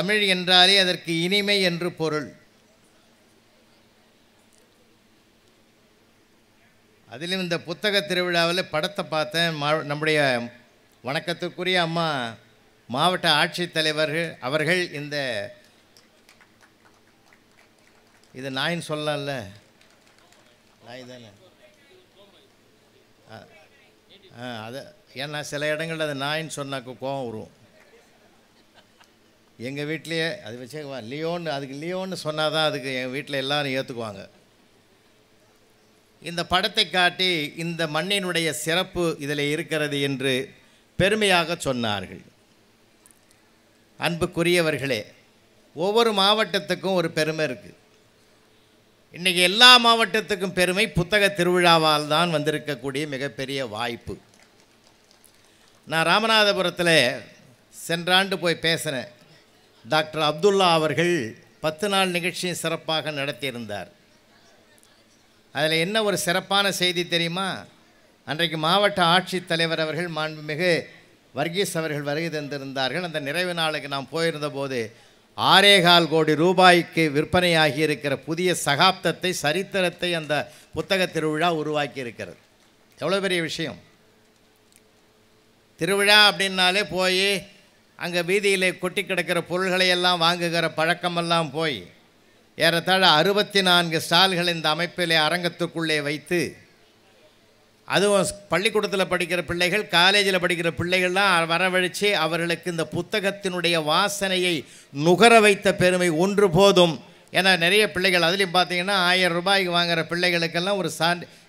தமிழ் என்றாலே அதற்கு இனிமை என்று பொருள். அதிலும் இந்த புத்தக திருவிழாவில் படத்தை பார்த்தேன். நம்முடைய வணக்கத்துக்குரிய அம்மா மாவட்ட ஆட்சித்தலைவர்கள் அவர்கள் இந்த இது நாயின்னு சொல்லலாம்ல, நாய் தானே அதை ஏன்னா சில இடங்களில் அது நாயின்னு சொன்னாக்க கோவம் வரும். எங்கள் வீட்லேயே அது வச்சுக்குவா லியோன்னு, அதுக்கு லியோன்னு சொன்னால் தான் அதுக்கு எங்கள் வீட்டில் எல்லோரும் ஏற்றுக்குவாங்க. இந்த படத்தை காட்டி இந்த மண்ணினுடைய சிறப்பு இதில் இருக்கிறது என்று பெருமையாக சொன்னார்கள். அன்புக்குரியவர்களே, ஒவ்வொரு மாவட்டத்துக்கும் ஒரு பெருமை இருக்குது. இன்றைக்கி எல்லா மாவட்டத்துக்கும் பெருமை புத்தக திருவிழாவால் தான் வந்திருக்கக்கூடிய மிகப்பெரிய வாய்ப்பு. நான் ராமநாதபுரத்தில் சென்ற ஆண்டு போய் பேசினேன். டாக்டர் அப்துல்லா அவர்கள் 10 நாள் நிகழ்ச்சியை சிறப்பாக நடத்தியிருந்தார். அதில் என்ன ஒரு சிறப்பான செய்தி தெரியுமா? அன்றைக்கு மாவட்ட ஆட்சித்தலைவர் அவர்கள் மாண்புமிகு வர்கீஸ் அவர்கள் வருகை தந்திருந்தார்கள். அந்த நிறைவு நாளுக்கு நாம் போயிருந்த போது 6.25 கோடி ரூபாய்க்கு விற்பனையாகி இருக்கிற புதிய சகாப்தத்தை, சரித்திரத்தை அந்த புத்தக திருவிழா உருவாக்கி இருக்கிறது. எவ்வளோ பெரிய விஷயம்! திருவிழா அப்படின்னாலே போய் அங்கே வீதியில் கொட்டி கிடக்கிற பொருள்களை எல்லாம் வாங்குகிற பழக்கமெல்லாம் போய் ஏறத்தாழ 64 ஸ்டால்கள் இந்த அமைப்பிலே அரங்கத்துக்குள்ளே வைத்து, அதுவும் பள்ளிக்கூடத்தில் படிக்கிற பிள்ளைகள், காலேஜில் படிக்கிற பிள்ளைகள்லாம் வரவழைச்சி அவர்களுக்கு இந்த புத்தகத்தினுடைய வாசனையை நுகர வைத்த பெருமை ஒன்று போதும். ஏன்னா நிறைய பிள்ளைகள் அதுலேயும் பார்த்தீங்கன்னா 1000 ரூபாய்க்கு வாங்குகிற பிள்ளைகளுக்கெல்லாம் ஒரு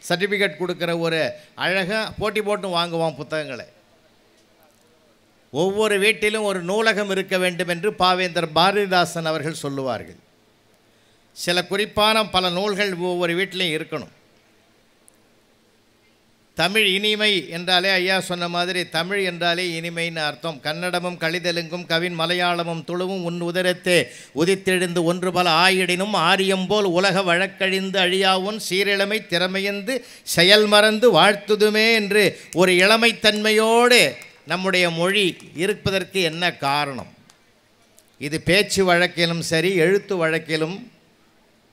சர்டிஃபிகேட் கொடுக்குற ஒரு அழகாக போட்டி போட்டு வாங்குவோம் புத்தகங்களை. ஒவ்வொரு வீட்டிலும் ஒரு நூலகம் இருக்க வேண்டும் என்று பாவேந்தர் பாரதிதாசன் அவர்கள் சொல்லுவார்கள். சில குறிப்பான பல நூல்கள் ஒவ்வொரு வீட்டிலையும் இருக்கணும். தமிழ் இனிமை என்றாலே ஐயா சொன்ன மாதிரி தமிழ் என்றாலே இனிமைன்னு அர்த்தம். கன்னடமும் கலிதெலுங்கும் கவின் மலையாளமும் துளுவும் உன் உதரத்தே உதித்தெழுந்து ஒன்று பல ஆயிடினும் ஆரியம்போல் உலக வழக்கழிந்து அழியாவுன் சீரிழமை திறமையந்து செயல் மறந்து வாழ்த்துதுமே என்று ஒரு இளமைத்தன்மையோடு நம்முடைய மொழி இருப்பதற்கு என்ன காரணம்? இது பேச்சு வழக்கிலும் சரி, எழுத்து வழக்கிலும்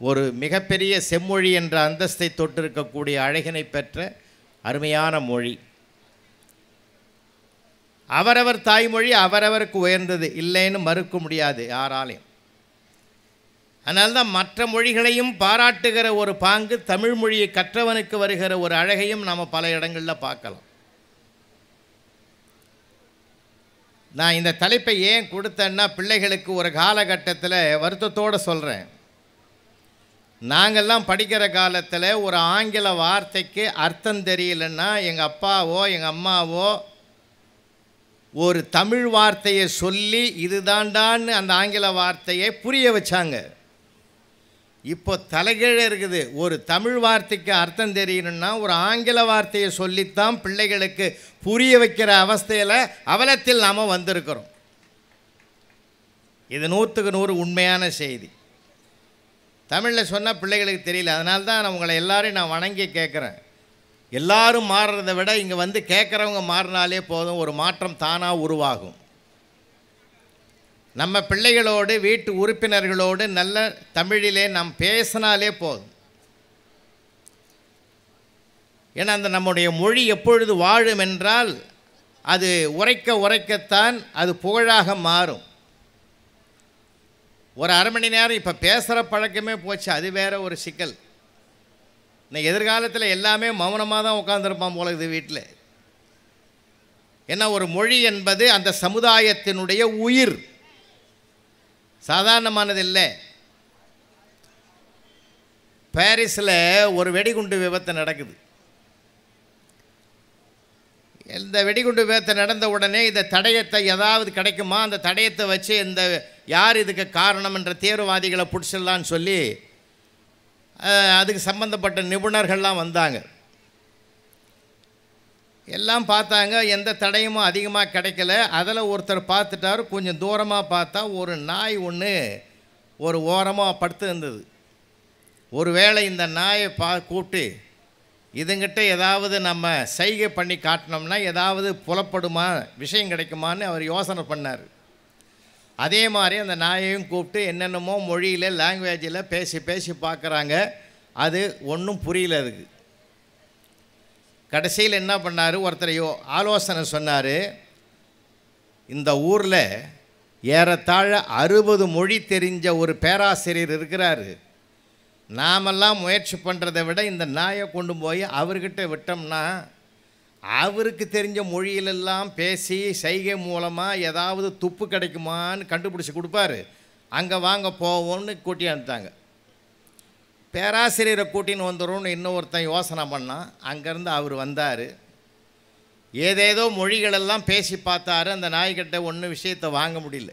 ஒரு மிகப்பெரிய செம்மொழி என்ற அந்தஸ்தை தொட்டிருக்கக்கூடிய அழகினை பெற்ற அருமையான மொழி. அவரவர் தாய்மொழி அவரவருக்கு உயர்ந்தது, இல்லைன்னு மறுக்க முடியாது யாராலையும். அதனால்தான் மற்ற மொழிகளையும் பாராட்டுகிற ஒரு பாங்கு தமிழ் மொழியை கற்றவனுக்கு வருகிற ஒரு அழகையும் நாம் பல இடங்களில் பார்க்கலாம். நான் இந்த தலைப்பை ஏன் கொடுத்தேன்னா, பிள்ளைகளுக்கு ஒரு காலகட்டத்தில் வருத்தத்தோடு சொல்கிறேன். நாங்கள்லாம் படிக்கிற காலத்தில் ஒரு ஆங்கில வார்த்தைக்கு அர்த்தம் தெரியலன்னா எங்கள் அப்பாவோ எங்கள் அம்மாவோ ஒரு தமிழ் வார்த்தையை சொல்லி இதுதாண்டான்னு அந்த ஆங்கில வார்த்தையை புரிய வச்சாங்க. இப்போ தலைகீழே இருக்குது. ஒரு தமிழ் வார்த்தைக்கு அர்த்தம் தெரியணுன்னா ஒரு ஆங்கில வார்த்தையை சொல்லித்தான் பிள்ளைகளுக்கு புரிய வைக்கிற அவஸ்தையில் அவலத்தில் நாம் வந்திருக்கிறோம். இது 100க்கு 100 உண்மையான செய்தி. தமிழில் சொன்னால் பிள்ளைகளுக்கு தெரியல. அதனால தான் நான் உங்களை எல்லாரையும் நான் வணங்கி கேட்குறேன். எல்லாரும் மாறுறதை விட இங்கே வந்து கேட்குறவங்க மாறினாலே போதும், ஒரு மாற்றம் தானாக உருவாகும். நம்ம பிள்ளைகளோடு வீட்டு உறுப்பினர்களோடு நல்ல தமிழிலே நாம் பேசினாலே போதும். ஏன்னா அந்த நம்முடைய மொழி எப்பொழுது வாழும் என்றால் அது உரைக்க உரைக்கத்தான் அது புகழாக மாறும். ஒரு அரை மணி நேரம் இப்போ பேசுகிற பழக்கமே போச்சு, அது வேறு ஒரு சிக்கல். இன்னைக்கு எதிர்காலத்தில் எல்லாமே மௌனமாக தான் உட்காந்துருப்பான் போல இது வீட்டில். ஏன்னா ஒரு மொழி என்பது அந்த சமுதாயத்தினுடைய உயிர், சாதாரணமானது இல்லை. பாரிஸில் ஒரு வெடிகுண்டு விபத்து நடக்குது. இந்த வெடிகுண்டு விபத்து நடந்த உடனே இந்த தடயத்தை ஏதாவது கிடைக்குமா, அந்த தடயத்தை வச்சு இந்த யார் இதுக்கு காரணம் என்ற தீவிரவாதிகளை பிடிச்சிடலான்னு சொல்லி அதுக்கு சம்பந்தப்பட்ட நிபுணர்கள்லாம் வந்தாங்க. எல்லாம் பார்த்தாங்க, எந்த தடயமும் அதிகமாக கிடைக்கல. அதில் ஒருத்தர் பார்த்துட்டார். கொஞ்சம் தூரமாக பார்த்தா ஒரு நாய் ஒன்று ஒரு ஓரமாக படுத்து இருந்தது. ஒருவேளை இந்த நாயை கூப்பிட்டு இதுங்கிட்ட ஏதாவது நம்ம சைகை பண்ணி காட்டினோம்னா ஏதாவது புலப்படுமா, விஷயம் கிடைக்குமான்னு அவர் யோசனை பண்ணார். அதே மாதிரி அந்த நாயையும் கூப்பிட்டு என்னென்னமோ மொழியில் லாங்குவேஜில் பேசி பேசி பார்க்குறாங்க. அது ஒன்றும் புரியல அதுக்கு. கடைசியில் என்ன பண்ணார், ஒருத்தர் ஆலோசனை சொன்னார், இந்த ஊரில் ஏறத்தாழ 60 மொழி தெரிஞ்ச ஒரு பேராசிரியர் இருக்கிறாரு. நாமெல்லாம் முயற்சி பண்ணுறதை விட இந்த நாயை கொண்டு போய் அவர்கிட்ட விட்டோம்னா அவருக்கு தெரிஞ்ச மொழியிலெல்லாம் பேசி சைகை மூலமாக ஏதாவது துப்பு கிடைக்குமான்னு கண்டுபிடிச்சி கொடுப்பாரு. அங்கே வாங்க போவோம்னு கூட்டி அனுப்பிட்டாங்க. பேராசிரியரை கூட்டின்னு வந்துடும்னு இன்னொருத்தன் யோசனை பண்ணான். அங்கேருந்து அவர் வந்தார். ஏதேதோ மொழிகளெல்லாம் பேசி பார்த்தாரு. அந்த நாய்கிட்ட ஒன்றும் விஷயத்தை வாங்க முடியல.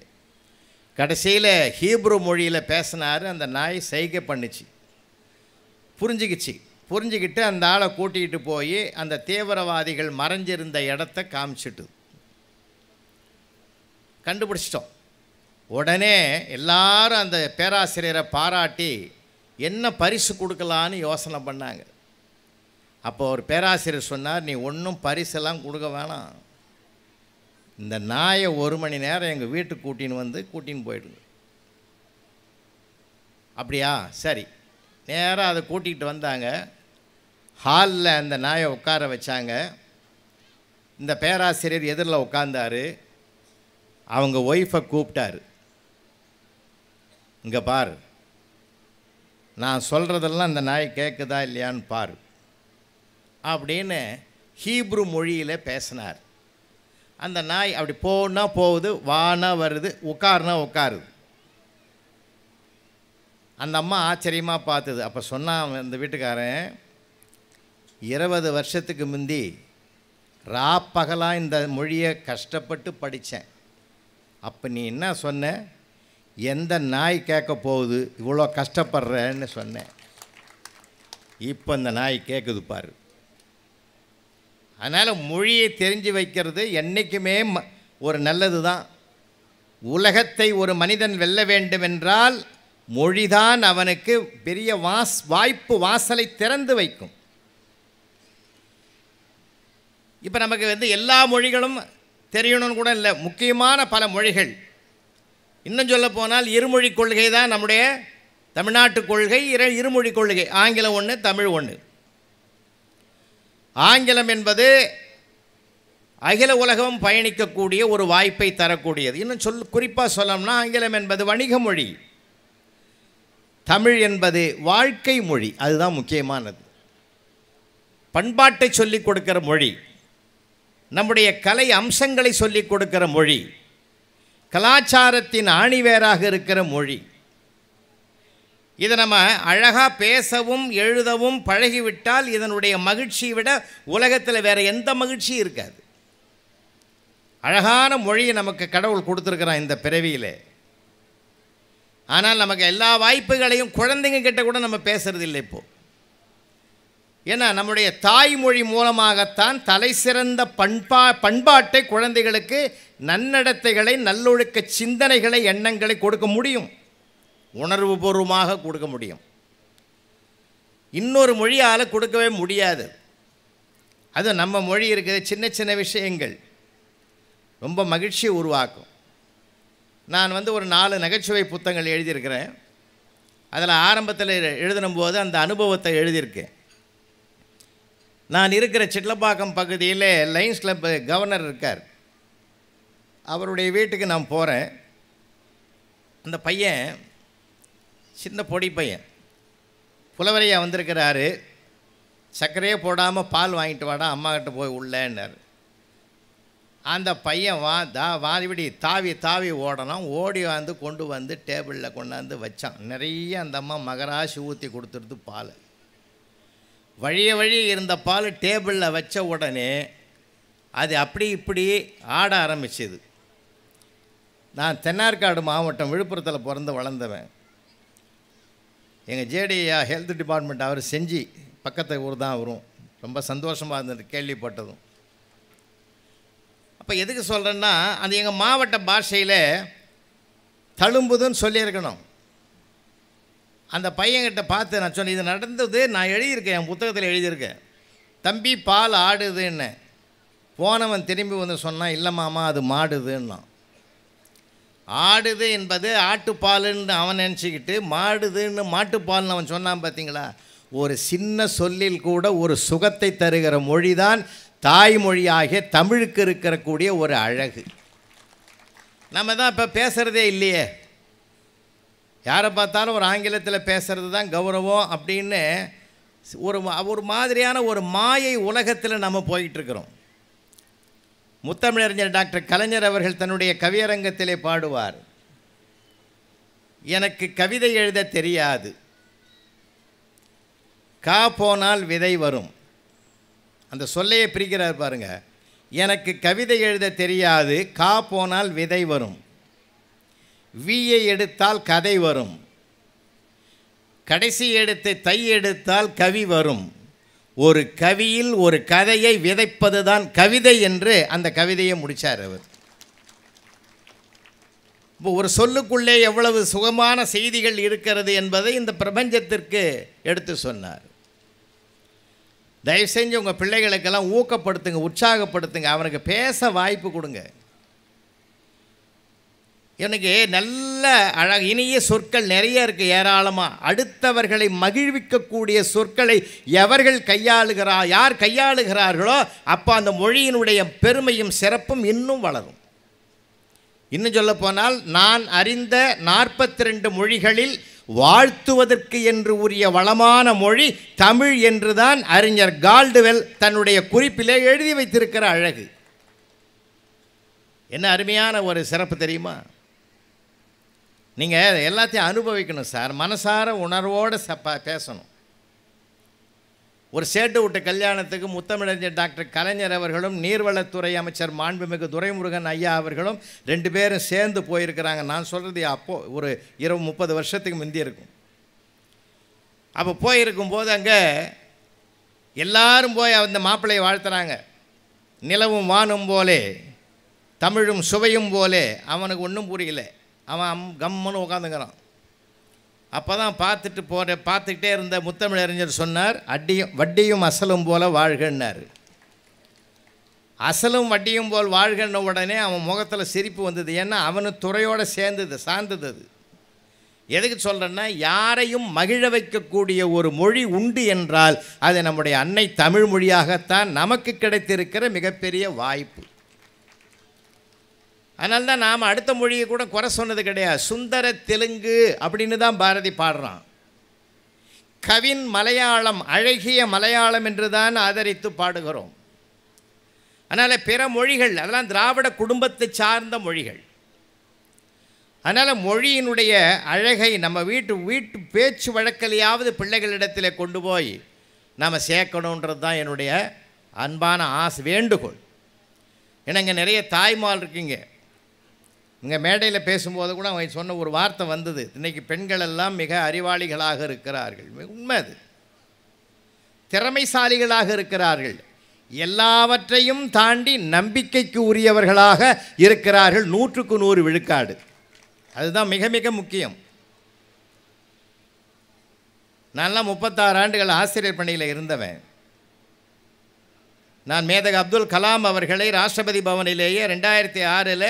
கடைசியில் ஹீப்ரு மொழியில் பேசினார். அந்த நாய் சைகை பண்ணிச்சு, புரிஞ்சுக்கிட்டு அந்த ஆளை கூட்டிகிட்டு போய் அந்த தீவிரவாதிகள் மறைஞ்சிருந்த இடத்த காமிச்சிட்டு கண்டுபிடிச்சிட்டோம். உடனே எல்லாரும் அந்த பேராசிரியரை பாராட்டி என்ன பரிசு கொடுக்கலான்னு யோசனை பண்ணாங்க. அப்போ ஒரு பேராசிரியர் சொன்னார், நீ ஒன்றும் பரிசெல்லாம் கொடுக்க வேணாம், இந்த நாயை 1 மணி நேரம் எங்கள் வீட்டுக்கு கூட்டின்னு போயிடுங்க. அப்படியா, சரி. நேராக அதை கூட்டிகிட்டு வந்தாங்க. ஹாலில் அந்த நாயை உட்கார வச்சாங்க. இந்த பேராசிரியர் எதிரில் உட்கார்ந்தார். அவங்க ஒய்ஃபை கூப்பிட்டாரு. இங்கே பாரு, நான் சொல்கிறதெல்லாம் இந்த நாய் கேட்குதா இல்லையான்னு பாரு அப்படின்னு ஹீப்ரு மொழியில் பேசினார். அந்த நாய் அப்படி போனா போகுது, வானா வருது, உட்காருனா உட்காருது. அந்த அம்மா ஆச்சரியமாக பார்த்தது. அப்போ சொன்னான் அந்த வீட்டுக்காரன், 20 வருஷத்துக்கு முந்தி ராப்பகலாக இந்த மொழியை கஷ்டப்பட்டு படித்தேன். அப்போ நீ என்ன சொன்ன, எந்த நாய் கேட்க போகுது, இவ்வளோ கஷ்டப்படுறேன்னு சொன்னேன். இப்போ இந்த நாய் கேட்குது பாரு. அதனால் மொழியை தெரிஞ்சு வைக்கிறது என்றைக்குமே ஒரு நல்லது தான். உலகத்தை ஒரு மனிதன் வெல்ல வேண்டுமென்றால் மொழிதான் அவனுக்கு பெரிய வாய்ப்பு வாசலை திறந்து வைக்கும். இப்போ நமக்கு எல்லா மொழிகளும் தெரியணும்னு கூட இல்லை, முக்கியமான பல மொழிகள். இன்னும் சொல்ல போனால் இருமொழி கொள்கை தான் நம்முடைய தமிழ்நாட்டு கொள்கை. இருமொழி கொள்கை, ஆங்கிலம் ஒன்று, தமிழ் ஒன்று. ஆங்கிலம் என்பது அகில உலகம் பயணிக்கக்கூடிய ஒரு வாய்ப்பை தரக்கூடியது. இன்னும் குறிப்பாக சொல்லணும்னா ஆங்கிலம் என்பது வணிக மொழி, தமிழ் என்பது வாழ்க்கை மொழி. அதுதான் முக்கியமானது. பண்பாட்டை சொல்லிக் கொடுக்கிற மொழி, நம்முடைய கலை அம்சங்களை சொல்லிக் கொடுக்கிற மொழி, கலாச்சாரத்தின் ஆணிவேராக இருக்கிற மொழி. இதை நம்ம அழகாக பேசவும் எழுதவும் பழகிவிட்டால் இதனுடைய மகிழ்ச்சியை விட உலகத்தில் வேறு எந்த மகிழ்ச்சியும் இருக்காது. அழகான மொழியை நமக்கு கடவுள் கொடுத்துருக்கிறான் இந்த பிறவியில். ஆனால் நமக்கு எல்லா வாய்ப்புகளையும் குழந்தைங்க கிட்ட கூட நம்ம பேசுறது இல்லை இப்போது. ஏன்னா நம்முடைய தாய்மொழி மூலமாகத்தான் தலை சிறந்த பண்பாட்டை குழந்தைகளுக்கு நன்னடத்தைகளை, நல்லொழுக்க சிந்தனைகளை, எண்ணங்களை கொடுக்க முடியும், உணர்வுபூர்வமாக கொடுக்க முடியும். இன்னொரு மொழியால் கொடுக்கவே முடியாது. அது நம்ம மொழி இருக்கிற சின்ன சின்ன விஷயங்கள் ரொம்ப மகிழ்ச்சியை உருவாக்கும். நான் ஒரு 4 நகைச்சுவை புத்தகங்கள் எழுதியிருக்கிறேன். அதில் ஆரம்பத்தில் எழுதும்போது அந்த அனுபவத்தை எழுதியிருக்கேன். நான் இருக்கிற சிட்லப்பாக்கம் பகுதியில் லைன்ஸ் கிளப் கவர்னர் இருக்கார். அவருடைய வீட்டுக்கு நான் போகிறேன். அந்த பையன் சின்ன பொடி பையன், புலவரையா வந்திருக்கிறாரு. சர்க்கரையே போடாமல் பால் வாங்கிட்டு வாடா அம்மாக்கிட்ட போய் உள்ளேன்னார். அந்த பையன் வாதிபடி தாவி ஓடணும். ஓடி கொண்டு வந்து டேபிளில் கொண்டாந்து வச்சான். நிறைய அந்த அம்மா மகராசி ஊற்றி கொடுத்துருது பால். வழிய இருந்த பால் டேபிளில் வச்ச உடனே அது அப்படி இப்படி ஆட ஆரம்பிச்சுது. நான் தென்னார்காடு மாவட்டம் விழுப்புரத்தில் பிறந்து வளர்ந்தவன். எங்கள் ஜேடியா ஹெல்த் டிபார்ட்மெண்ட் அவர் செஞ்சு பக்கத்து ஊர் தான் வரும். ரொம்ப சந்தோஷமாக இருந்தது கேள்விப்பட்டதும். அப்போ எதுக்கு சொல்கிறேன்னா, அது எங்கள் மாவட்ட பாஷையில் தழும்புதுன்னு சொல்லியிருக்கணும். அந்த பையன்கிட்ட பார்த்து நான் சொன்னேன், இது நடந்தது, நான் எழுதியிருக்கேன், என் புத்தகத்தில் எழுதியிருக்கேன். தம்பி பால் ஆடுதுன்னு. போனவன் திரும்பி சொன்னான், இல்லை மாமா அது மாடுதுன்னா. ஆடுது என்பது ஆட்டுப்பாலுன்னு அவன் நினச்சிக்கிட்டு மாடுதுன்னு மாட்டுப்பால்னு அவன் சொன்னான் பார்த்தீங்களா. ஒரு சின்ன சொல்லில் கூட ஒரு சுகத்தை தருகிற மொழி தான் தாய்மொழியாகிய தமிழுக்கு இருக்கக்கூடிய ஒரு அழகு. நம்ம தான் இப்போ பேசுகிறதே இல்லையே. யாரை பார்த்தாலும் ஒரு ஆங்கிலத்தில் பேசுகிறது தான் கௌரவம் அப்படின்னு ஒரு மாதிரியான ஒரு மாயை உலகத்தில் நம்ம போயிட்டுருக்கிறோம். முத்தமிழறிஞர் டாக்டர் கலைஞர் அவர்கள் தன்னுடைய கவியரங்கத்திலே பாடுவார், எனக்கு கவிதை எழுத தெரியாது, கா போனால் விதை வரும். அந்த சொல்லையே பிரிக்கிறார் பாருங்க. எனக்கு கவிதை எழுத தெரியாது, கா போனால் விதை வரும், வீயை எடுத்தால் கதை வரும், கடைசி எடுத்து தை எடுத்தால் கவி வரும், ஒரு கவியில் ஒரு கதையை விதைப்பது தான் கவிதை என்று அந்த கவிதையை முடித்தார் அவர். இப்போ ஒரு சொல்லுக்குள்ளே எவ்வளவு சுகமான செய்திகள் இருக்கிறது என்பதை இந்த பிரபஞ்சத்திற்கு எடுத்து சொன்னார். தயவு செஞ்சு உங்கள் பிள்ளைகளுக்கெல்லாம் ஊக்கப்படுத்துங்க, உற்சாகப்படுத்துங்க, அவனுக்கு பேச வாய்ப்பு கொடுங்க. எனக்கு நல்ல இனிய சொற்கள் நிறைய இருக்குது, ஏராளமாக. அடுத்தவர்களை மகிழ்விக்கக்கூடிய சொற்களை யார் கையாளுகிறார்களோ அப்போ அந்த மொழியினுடைய பெருமையும் சிறப்பும் இன்னும் வளரும். இன்னும் சொல்லப்போனால் நான் அறிந்த 42 மொழிகளில் வாழ்த்துவதற்கு என்று உரிய வளமான மொழி தமிழ் என்றுதான் அறிஞர் கால்டுவெல் தன்னுடைய குறிப்பிலே எழுதி வைத்திருக்கிற அழகு. என்ன அருமையான ஒரு சிறப்பு தெரியுமா? நீங்கள் எல்லாத்தையும் அனுபவிக்கணும் சார், மனசார உணர்வோடு பேசணும். ஒரு சேட்டு விட்ட கல்யாணத்துக்கு முத்தமிழறிஞர் டாக்டர் கலைஞர் அவர்களும் நீர்வளத்துறை அமைச்சர் மாண்புமிகு துரைமுருகன் ஐயா அவர்களும் 2 பேரும் சேர்ந்து போயிருக்கிறாங்க. நான் சொல்கிறது அப்போது ஒரு 20-30 வருஷத்துக்கு முந்தி இருக்கும். அப்போ போயிருக்கும்போது அங்கே எல்லாரும் போய் அந்த மாப்பிள்ளையை வாழ்த்துறாங்க. நிலவும் வானும் போலே தமிழும் சுவையும் போலே. அவனுக்கு ஒன்றும் புரியல, அவன் கம்முன்னு உட்காந்துக்கிறான். அப்போ தான் பார்த்துக்கிட்டே இருந்த முத்தமிழறிஞர் சொன்னார், வட்டியும் அசலும் போல வாழ்கன்னார். அசலும் வட்டியும் போல் வாழ்கன்ன உடனே அவன் முகத்தில் சிரிப்பு வந்தது. ஏன்னா அவனு துறையோடு சார்ந்தது அது. எதுக்கு சொல்கிறேன்னா, யாரையும் மகிழ வைக்கக்கூடிய ஒரு மொழி உண்டு என்றால் அது நம்முடைய அன்னை தமிழ் மொழியாகத்தான் நமக்கு கிடைத்திருக்கிற மிகப்பெரிய வாய்ப்பு. அதனால தான் நாம் அடுத்த மொழியை கூட குறை சொன்னது கிடையாது. சுந்தர தெலுங்கு அப்படின்னு தான் பாரதி பாடுறான். கவின் மலையாளம், அழகிய மலையாளம் என்று தான் ஆதரித்து பாடுகிறோம். அதனால் பிற மொழிகள் அதெல்லாம் திராவிட குடும்பத்தை சார்ந்த மொழிகள். அதனால் மொழியினுடைய அழகை நம்ம வீட்டு பேச்சு வழக்கிலையாவது பிள்ளைகளிடத்தில் கொண்டு போய் நாம் சேர்க்கணுன்றது தான் என்னுடைய அன்பான வேண்டுகோள். ஏன்னா இங்கே நிறைய தாய்மார் இருக்கீங்க. இங்கே மேடையில் பேசும்போது கூட அவங்க சொன்ன ஒரு வார்த்தை வந்தது, இன்றைக்கி பெண்கள் எல்லாம் மிக அறிவாளிகளாக இருக்கிறார்கள். உண்மை, அது திறமைசாலிகளாக இருக்கிறார்கள், எல்லாவற்றையும் தாண்டி நம்பிக்கைக்கு உரியவர்களாக இருக்கிறார்கள். 100க்கு 100 விழுக்காடு. அதுதான் மிக மிக முக்கியம். நான்லாம் 36 ஆண்டுகள் ஆசிரியர் பணியில் இருந்தவன். நான் மேதக அப்துல் கலாம் அவர்களை ராஷ்டிரபதி பவனிலேயே 2006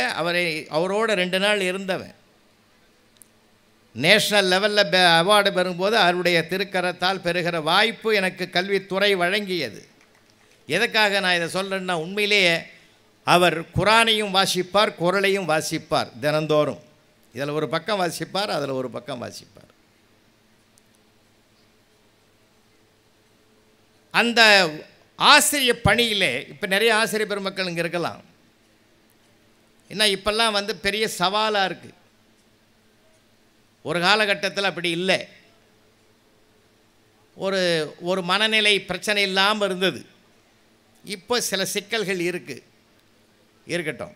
அவரோட 2 நாள் இருந்தவன். நேஷ்னல் லெவலில் அவார்டு பெறும்போது அவருடைய திருக்கரத்தால் பெறுகிற வாய்ப்பு எனக்கு கல்வித்துறை வழங்கியது. எதுக்காக நான் இதை சொல்கிறேன்னா, உண்மையிலேயே அவர் குரானையும் வாசிப்பார், குரலையும் வாசிப்பார் தினந்தோறும். இதில் ஒரு பக்கம் வாசிப்பார், அதில் ஒரு பக்கம் வாசிப்பார். அந்த ஆசிரியர் பணியிலே இப்போ நிறைய ஆசிரியர் பெருமக்கள் இங்கே இருக்கலாம். ஏன்னா இப்போல்லாம் பெரிய சவாலாக இருக்குது. ஒரு காலகட்டத்தில் அப்படி இல்லை. ஒரு மனநிலை பிரச்சனை இல்லாமல் இருந்தது. இப்போ சில சிக்கல்கள் இருக்கட்டும்.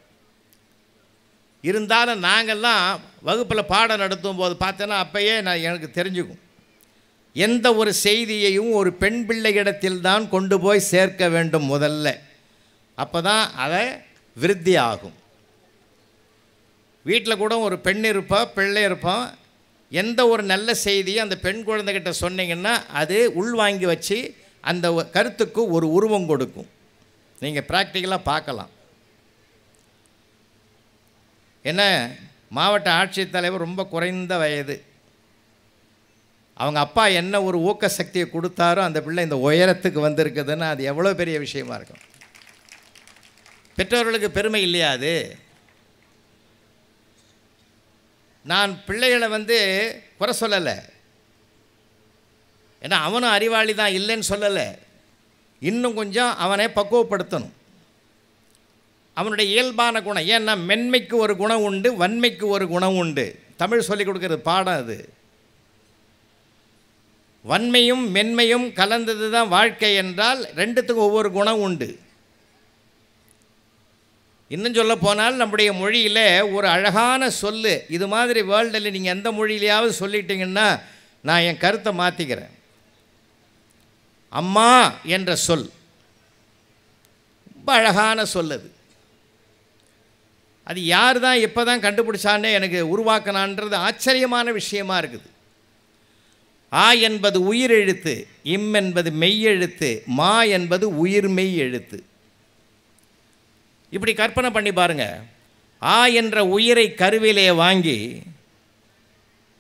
இருந்தாலும் நாங்கள்லாம் வகுப்பில் பாடம் நடத்தும் போது பார்த்தோன்னா அப்போயே எனக்கு தெரிஞ்சுக்கும், எந்த ஒரு செய்தியையும் ஒரு பெண் பிள்ளையிடத்தில் தான் கொண்டு போய் சேர்க்க வேண்டும் முதல்ல. அப்போ தான் அதை விருத்தி ஆகும். வீட்டில் கூட ஒரு பெண் பிள்ளை இருப்பான். எந்த ஒரு நல்ல செய்தியை அந்த பெண் குழந்தைகிட்ட சொன்னீங்கன்னா அது உள்வாங்கி வச்சு அந்த கருத்துக்கு ஒரு உருவம் கொடுக்கும். நீங்கள் ப்ராக்டிக்கலாக பார்க்கலாம். என்ன மாவட்ட ஆட்சித்தலைவர் ரொம்ப குறைந்த வயது. அவங்க அப்பா என்ன ஒரு ஊக்க சக்தியை கொடுத்தாரோ அந்த பிள்ளை இந்த உயரத்துக்கு வந்திருக்குதுன்னா அது எவ்வளோ பெரிய விஷயமா இருக்கும். பெற்றோர்களுக்கு பெருமை இல்லையா அது? நான் பிள்ளைகளை குறை சொல்லலை, ஏன்னா அவனும் அறிவாளி தான், இல்லைன்னு சொல்லலை. இன்னும் கொஞ்சம் அவனை பக்குவப்படுத்தணும். அவனுடைய இயல்பான குணம், ஏன்னா மென்மைக்கு ஒரு குணம் உண்டு, வன்மைக்கு ஒரு குணம் உண்டு. தமிழ் சொல்லிக் கொடுக்குறது பாடம் அது. வன்மையும் மென்மையும் கலந்தது தான் வாழ்க்கை என்றால் ரெண்டுத்துக்கும் ஒவ்வொரு குணம் உண்டு. இன்னும் சொல்ல போனால் நம்முடைய மொழியில் ஒரு அழகான சொல்லு, இது மாதிரி வேர்ல்டில் நீங்கள் எந்த மொழியிலையாவது சொல்லிட்டீங்கன்னா நான் என் கருத்தை மாற்றிக்கிறேன். அம்மா என்ற சொல் ரொம்ப அழகான சொல். அது யார் தான் எப்போ தான் கண்டுபிடிச்சானே எனக்கு உருவாக்கினான்றது ஆச்சரியமான விஷயமா இருக்குது. ஆ என்பது உயிர் எழுத்து, இம் என்பது மெய் எழுத்து, மா என்பது உயிர்மெய் எழுத்து. இப்படி கற்பனை பண்ணி பாருங்க. ஆ என்ற உயிரை கருவிலே வாங்கி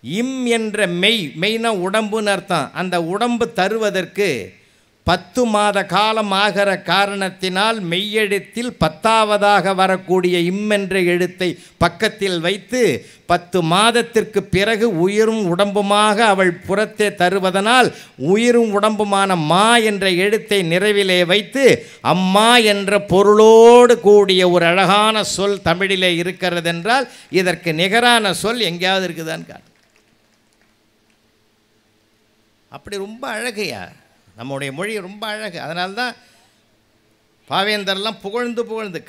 இம் என்ற மெய்னா உடம்புன்னு அர்த்தம். அந்த உடம்பு தருவதற்கு 10 மாத காலம் ஆகிற காரணத்தினால் மெய்யெழுத்தில் 10ஆவதாக வரக்கூடிய இம் என்ற எழுத்தை பக்கத்தில் வைத்து 10 மாதத்திற்கு பிறகு உயிரும் உடம்புமாக அவள் புறத்தே தருவதனால் உயிரும் உடம்புமான மா என்ற எழுத்தை நிறைவிலே வைத்து அம்மா என்ற பொருளோடு கூடிய ஒரு அழகான சொல் தமிழிலே இருக்கிறது என்றால் இதற்கு நிகரான சொல் எங்கேயாவது இருக்குதான்னு காட்டு. அப்படி ரொம்ப அழகையா நம்முடைய மொழி ரொம்ப அழகு. அதனால்தான் பாவேந்தர்லாம் புகழ்ந்து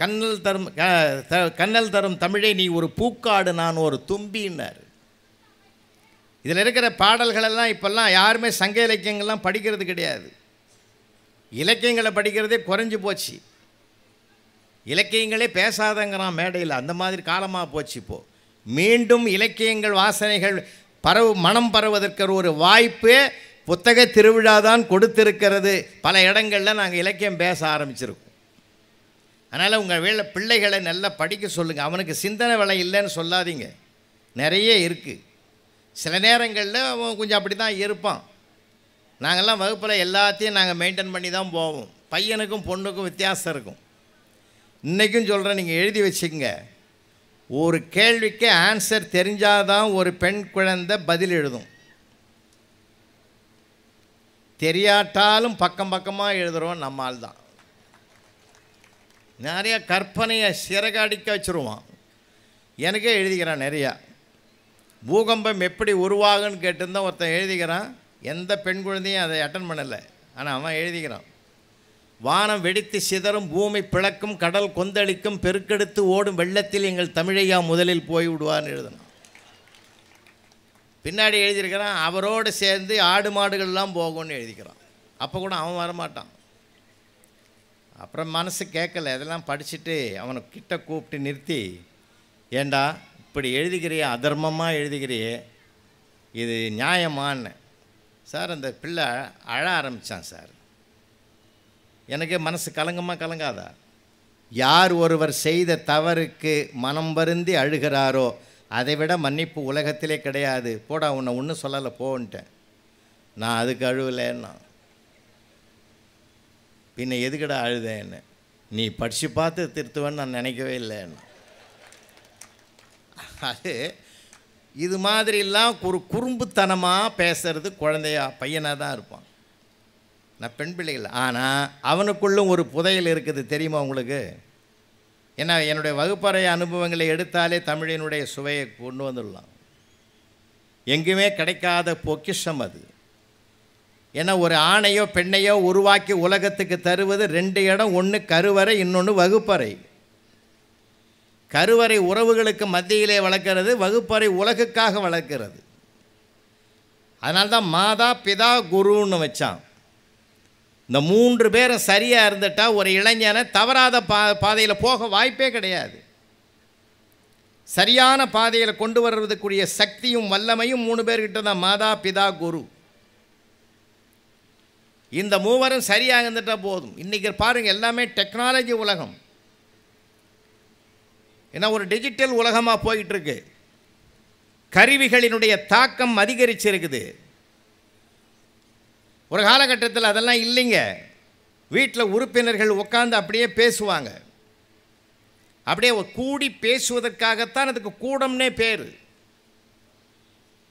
கண்ணல் தரும் தமிழை நீ ஒரு பூக்காடு நான் ஒரு தும்பின்னார். இதில் இருக்கிற பாடல்களெல்லாம் இப்போல்லாம் யாருமே சங்க இலக்கியங்கள்லாம் படிக்கிறது கிடையாது. இலக்கியங்களை படிக்கிறதே குறைஞ்சி போச்சு. இலக்கியங்களே பேசாதங்கிறான் மேடையில், அந்த மாதிரி காலமாக போச்சு. இப்போது மீண்டும் இலக்கியங்கள் வாசனைகள் மனம் பரவதற்கு ஒரு வாய்ப்பு புத்தக திருவிழா தான் கொடுத்திருக்கிறது. பல இடங்களில் நாங்கள் இலக்கியம் பேச ஆரம்பிச்சிருக்கோம். அதனால் உங்கள் பிள்ளைகளை நல்லா படிக்க சொல்லுங்கள். அவனுக்கு சிந்தனை வளம் இல்லைன்னு சொல்லாதீங்க, நிறைய இருக்குது. சில நேரங்களில் அவன் கொஞ்சம் அப்படி தான் இருப்பான். நாங்கள்லாம் வகுப்பில் எல்லாத்தையும் நாங்கள் மெயின்டைன் பண்ணி தான் போவோம். பையனுக்கும் பொண்ணுக்கும் வித்தியாசம் இருக்கும். இன்றைக்கும் சொல்கிறேன், நீங்கள் எழுதி வச்சுக்கோங்க. ஒரு கேள்விக்கு ஆன்சர் தெரிஞ்சாதான் ஒரு பெண் குழந்தை பதில் எழுதும். தெரியாட்டாலும் பக்கம் பக்கமாக எழுதுகிறோம் நம்மால் தான். நிறையா கற்பனையை சிறகடிக்க வச்சுருவான். எனக்கே எழுதிக்கிறான் நிறையா. பூகம்பம் எப்படி உருவாகுன்னு கேட்டுருந்தான் ஒருத்தன் எழுதிக்கிறான். எந்த பெண் குழந்தையும் அதை அட்டன் பண்ணலை, ஆனால் அவன் எழுதிக்கிறான். வானம் வெடித்து சிதறும், பூமி பிளக்கும், கடல் கொந்தளிக்கும், பெருக்கெடுத்து ஓடும் வெள்ளத்தில் எங்கள் தமிழையா முதலில் போய் விடுவான்னு எழுதணும். பின்னாடி எழுதியிருக்கிறான், அவரோடு சேர்ந்து ஆடு மாடுகள்லாம் போகும்னு எழுதிக்கிறான். அப்போ கூட அவன் வரமாட்டான். அப்புறம் மனசு கேட்கல, இதெல்லாம் படிச்சுட்டு அவனை கிட்ட கூப்பிட்டு நிறுத்தி, ஏண்டா இப்படி எழுதிக்கிறியே, அதர்மமாக எழுதிக்கிறியே, இது நியாயமான்னு. சார் அந்த பிள்ளை அழ ஆரம்பித்தான் சார். எனக்கு மனசு கலங்காதா? யார் ஒருவர் செய்த தவறுக்கு மனம் வருந்தி அழுகிறாரோ அதை விட மன்னிப்பு உலகத்திலே கிடையாது. போடா, உன்னை ஒன்றும் சொல்லலை போன்ட்டேன். நான் அதுக்கு அழுவலைன்னா பின்ன எதுக்கடா அழுதேன்னு. நீ படித்து பார்த்து திருத்துவேன்னு நான் நினைக்கவே இல்லைன்னா. அது இது மாதிரிலாம் ஒரு குறும்புத்தனமாக பேசுறது பையனாக தான் இருப்பான். நான் பெண் பிள்ளைகள். ஆனால் அவனுக்குள்ளும் ஒரு புதையல் இருக்குது தெரியுமா உங்களுக்கு? ஏன்னா என்னுடைய வகுப்பறை அனுபவங்களை எடுத்தாலே தமிழினுடைய சுவையை கொண்டு வந்துடலாம். எங்குமே கிடைக்காத பொக்கிஷம் அது. ஏன்னா ஒரு ஆணையோ பெண்ணையோ உருவாக்கி உலகத்துக்கு தருவது 2 இடம். ஒன்று கருவறை, இன்னொன்று வகுப்பறை. கருவறை உறவுகளுக்கு மத்தியிலே வளர்க்கிறது, வகுப்பறை உலகுக்காக வளர்க்கிறது. அதனால்தான் மாதா பிதா குருன்னு வச்சான். இந்த 3 பேரும் சரியாக இருந்துட்டா ஒரு இளைஞனை தவறாத பாதையில் போக வாய்ப்பே கிடையாது. சரியான பாதையில் கொண்டு வர்றதுக்குரிய சக்தியும் வல்லமையும் 3 பேர்கிட்ட தான், மாதா பிதா குரு. இந்த 3 சரியாக இருந்துட்டால் போதும். இன்றைக்கி பாருங்கள், எல்லாமே டெக்னாலஜி உலகம். ஏன்னா ஒரு டிஜிட்டல் உலகமாக போயிட்டுருக்கு. கருவிகளினுடைய தாக்கம் அதிகரிச்சிருக்குது. ஒரு காலகட்டத்தில் அதெல்லாம் இல்லைங்க. வீட்டில் உறுப்பினர்கள் உட்காந்து அப்படியே பேசுவாங்க. அப்படியே கூடி பேசுவதற்காகத்தான் அதுக்கு கூடம்னே பேர்.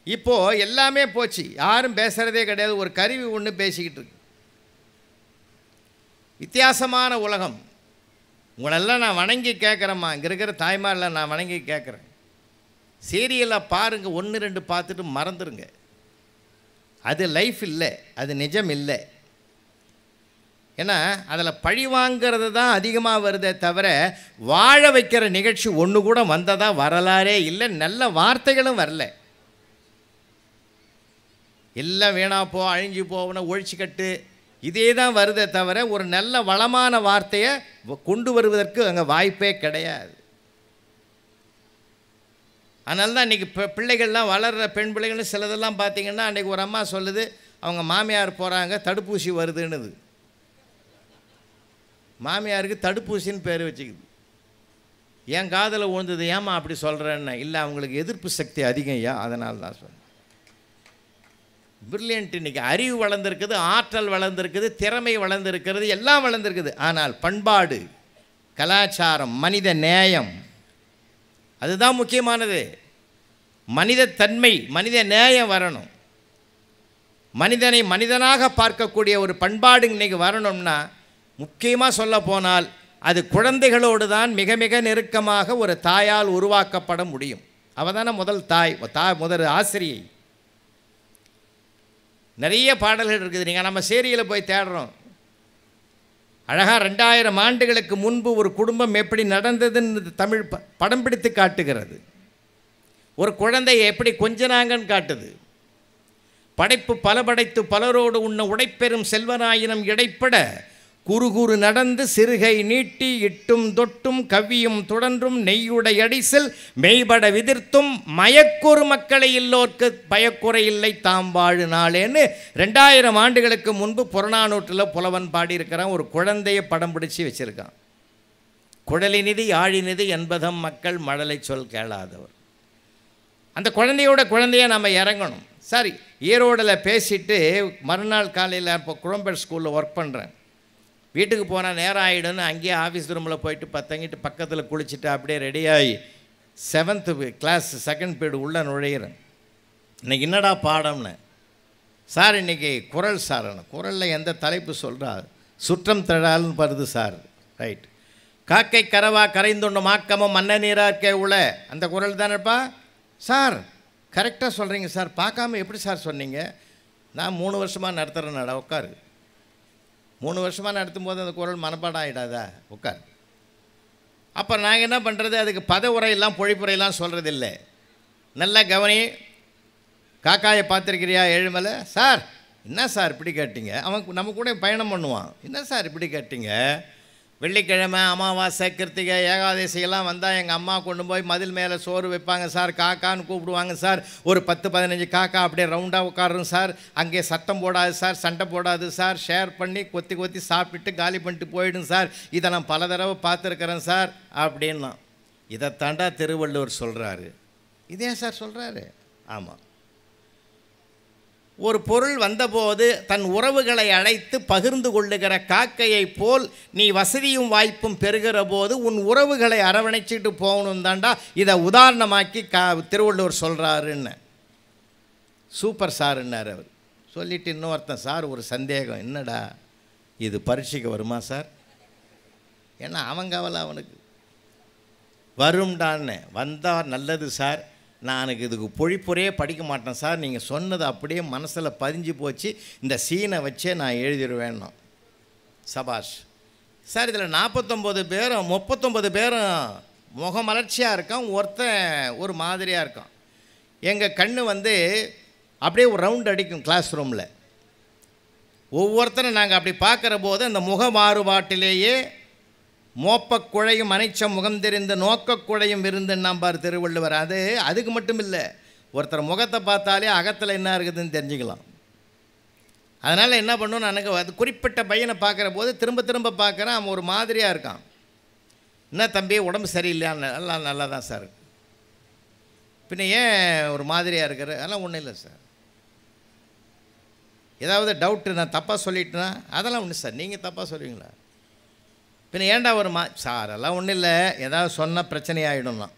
இப்போது எல்லாமே போச்சு, யாரும் பேசுகிறதே கிடையாது. ஒரு கருவி ஒன்று பேசிக்கிட்டு இருக்கு. வித்தியாசமான உலகம். உங்களெல்லாம் நான் வணங்கி கேட்குறேம்மா, இங்கே இருக்கிற தாய்மாரில் நான் வணங்கி கேட்குறேன். சீரியலை பாருங்கள், 1-2 பார்த்துட்டு மறந்துடுங்க. அது லைஃப் இல்லை, அது நிஜம் இல்லை. ஏன்னா அதில் பழி வாங்கிறது தான் அதிகமாக வருதே தவிர வாழ வைக்கிற நிகழ்ச்சி ஒன்று கூட வந்ததாக வரலாறே இல்லை. நல்ல வார்த்தைகளும் வரல. எல்லாம் வீணா போ, அழிஞ்சு போவன, ஒழிச்சு கட்டு, இதே தான் வருதே தவிர ஒரு நல்ல வளமான வார்த்தையை கொண்டு வருவதற்கு அங்கே வாய்ப்பே கிடையாது. அதனால தான் இன்றைக்கி பிள்ளைகள்லாம் வளர்கிற பெண் பிள்ளைகள்னு சிலதெல்லாம் பார்த்திங்கன்னா, அன்றைக்கி ஒரு அம்மா சொல்லுது, அவங்க மாமியார் போகிறாங்க, தடுப்பூசி வருதுன்னுது. மாமியாருக்கு தடுப்பூசின்னு பேர் வச்சுக்குது. என் காதில் விழுந்தது, ஏம்மா அப்படி சொல்கிறேன்னு. இல்லை, அவங்களுக்கு எதிர்ப்பு சக்தி அதிகம் ஐயா, அதனால தான் சொன்னேன். பிரில்லியன்ட். இன்றைக்கி அறிவு வளர்ந்துருக்குது, ஆற்றல் வளர்ந்துருக்குது, திறமை வளர்ந்துருக்கிறது, எல்லாம் வளர்ந்துருக்குது. ஆனால் பண்பாடு, கலாச்சாரம், மனித நேயம், அதுதான் முக்கியமானது. மனித தன்மை, மனித நேயம் வரணும். மனிதனை மனிதனாக பார்க்கக்கூடிய ஒரு பண்பாடு இன்றைக்கி வரணும்னா, முக்கியமாக சொல்ல போனால் அது குழந்தைகளோடு தான் மிக மிக நெருக்கமாக ஒரு தாயால் உருவாக்கப்பட முடியும். அவள் தானே முதல் தாய், முதல் ஆசிரியை. நிறைய பாடல்கள் இருக்குது. நீங்கள் நம்ம சேரியில் போய் தேடுறோம். அழகாக 2000 ஆண்டுகளுக்கு முன்பு ஒரு குடும்பம் எப்படி நடந்ததுன்னு தமிழ் படம் பிடித்து காட்டுகிறது. ஒரு குழந்தையை எப்படி கொஞ்சனாங்கன்னு காட்டுது. படைப்பு பல படைத்து பலரோடு உண்ண உடைப்பெறும் செல்வனாயினம் இடைப்பட குறுகுறு நடந்து சிறுகை நீட்டி இட்டும் தொட்டும் கவ்வியும் தொடர்ந்தும் நெய்யுடை அடிசல் மெய்பட விதிர்த்தும் மயக்குறு மக்களை இல்லோர்க்கு பயக்குறை இல்லை தாம் வாழு நாளேன்னு 2000 ஆண்டுகளுக்கு முன்பு புறநானூற்றில் புலவன் பாடியிருக்கிறான். ஒரு குழந்தையை படம் பிடிச்சி வச்சுருக்கான். குழலினிதி ஆழினிதி என்பதம் மக்கள் மழலை சொல் கேளாதவர். அந்த குழந்தையை நம்ம இறங்கணும். சரி, ஈரோடில் பேசிட்டு மறுநாள் காலையில் இப்போ குழம்பேட் ஸ்கூலில் ஒர்க் பண்ணுறேன். வீட்டுக்கு போனால் நேரம் ஆகிடும்னு அங்கேயே ஆஃபீஸ் ரூமில் போயிட்டு பத்தங்கிட்டு பக்கத்தில் குளிச்சுட்டு அப்படியே ரெடியாகி 7th கிளாஸ் 2nd பீரியட் உள்ளே நுழையிறேன். இன்றைக்கி என்னடா பாடம்னு. சார் இன்றைக்கி குறள் சார். குறளில் எந்த தலைப்பு சொல்கிறார்? சுற்றம் தழால்னு வருது சார். ரைட். காக்கை கரவா கரைந்துண்டு மாக்கமும் மன்ன நீராக்கே உள்ள அந்த குறள் தானேப்பா சார்? கரெக்டாக சொல்கிறீங்க சார். பார்க்காம எப்படி சார் சொன்னீங்க? நான் 3 வருஷமாக நடத்துகிறேன். உட்காரு. 3 வருஷமாக நடத்தும் போது அந்த குறள் மனப்பாடம் ஆகிடாதா? உட்கார். அப்போ நாங்கள் என்ன பண்ணுறது? அதுக்கு பத உரையெல்லாம் பொழிப்புரையெல்லாம் சொல்கிறதில்லை. நல்லா கவனி. காக்காயை பார்த்துருக்கிறியா ஏழுமலை? சார் என்ன சார் இப்படி கேட்டீங்க? அவன் நம்ம கூட பயணம் பண்ணுவான். என்ன சார் இப்படி கேட்டீங்க? வெள்ளிக்கிழமை அமாவாசை கிருத்திகை ஏகாதசியெல்லாம் வந்தால் எங்கள் அம்மா கொண்டு போய் மதில் மேலே சோறு வைப்பாங்க சார். காக்கான்னு கூப்பிடுவாங்க சார். ஒரு 10-15 காக்கா அப்படியே ரவுண்டாக உட்காரும் சார். அங்கே சத்தம் போடாது சார், சண்டை போடாது சார். ஷேர் பண்ணி கொத்தி கொத்தி சாப்பிட்டுட்டு காலி பண்ணிட்டு போயிடும் சார். இதை நான் பல தடவை பார்த்துருக்குறேன் சார் அப்படின்னா. இதை தாண்டா திருவள்ளுவர் சொல்கிறாரு. இதே சார் சொல்கிறாரு. ஆமாம். ஒரு பொருள் வந்தபோது தன் உறவுகளை அழைத்து பகிர்ந்து கொள்ளுகிற காக்கையை போல் நீ வசதியும் வாய்ப்பும் பெறுகிற போது உன் உறவுகளை அரவணைச்சிட்டு போகணும் தாண்டா. இதை உதாரணமாக்கி திருவள்ளுவர் சொல்கிறாருன்னு. சூப்பர் சார்ன்னார் அவர். சொல்லிவிட்டு இன்னொருத்தன், சார் ஒரு சந்தேகம். என்னடா இது, பரீட்சைக்கு வருமா சார்? ஏன்னா அவன் கவலை அவனுக்கு. வரும்டான்னு. வந்தால் நல்லது சார். நான் இதுக்கு பொழிப்புரையே படிக்க மாட்டேன் சார். நீங்கள் சொன்னது அப்படியே மனசில் பதிஞ்சு போச்சு. இந்த சீனை வச்சே நான் எழுதிடுவேன்னா. சபாஷ் சார். இதில் 49 பேரும் 39 பேரும் முகமலர்ச்சியாக இருக்கான். ஒருத்தன் ஒரு மாதிரியாக இருக்கான். எங்கள் கண்ணு அப்படியே ஒரு ரவுண்ட் அடிக்கும் கிளாஸ் ரூமில். ஒவ்வொருத்தரும் நாங்கள் அப்படி பார்க்குற போது அந்த முக மாறுபாட்டிலேயே மோப்பக்குழையும் அனைச்ச முகம் தெரிந்த நோக்கக்குழையும் விருந்துன்னு நம்பார் திருவள்ளுவர். அதுக்கு மட்டும் இல்லை, ஒருத்தர் முகத்தை பார்த்தாலே அகத்தில் என்ன இருக்குதுன்னு தெரிஞ்சுக்கலாம். அதனால் என்ன பண்ணணும், எனக்கு அது குறிப்பிட்ட பையனை பார்க்குற போது திரும்ப திரும்ப பார்க்குறேன். அவன் ஒரு மாதிரியாக இருக்கான். என்ன தம்பி உடம்பு சரியில்லையா? நல்லா தான் சார். பின்ன ஏன் ஒரு மாதிரியாக இருக்கிற? அதெல்லாம் ஒன்றும் இல்லை சார். ஏதாவது டவுட்டு நான் தப்பாக சொல்லிட்டேன்னா அதெல்லாம் ஒன்று சார். நீங்கள் தப்பாக சொல்லுவீங்களா? பின்ன ஏன்டா ஒரு சார் அதெல்லாம் ஒன்றும் இல்லை, ஏதாவது சொன்னால் பிரச்சனை ஆகிடும்னா.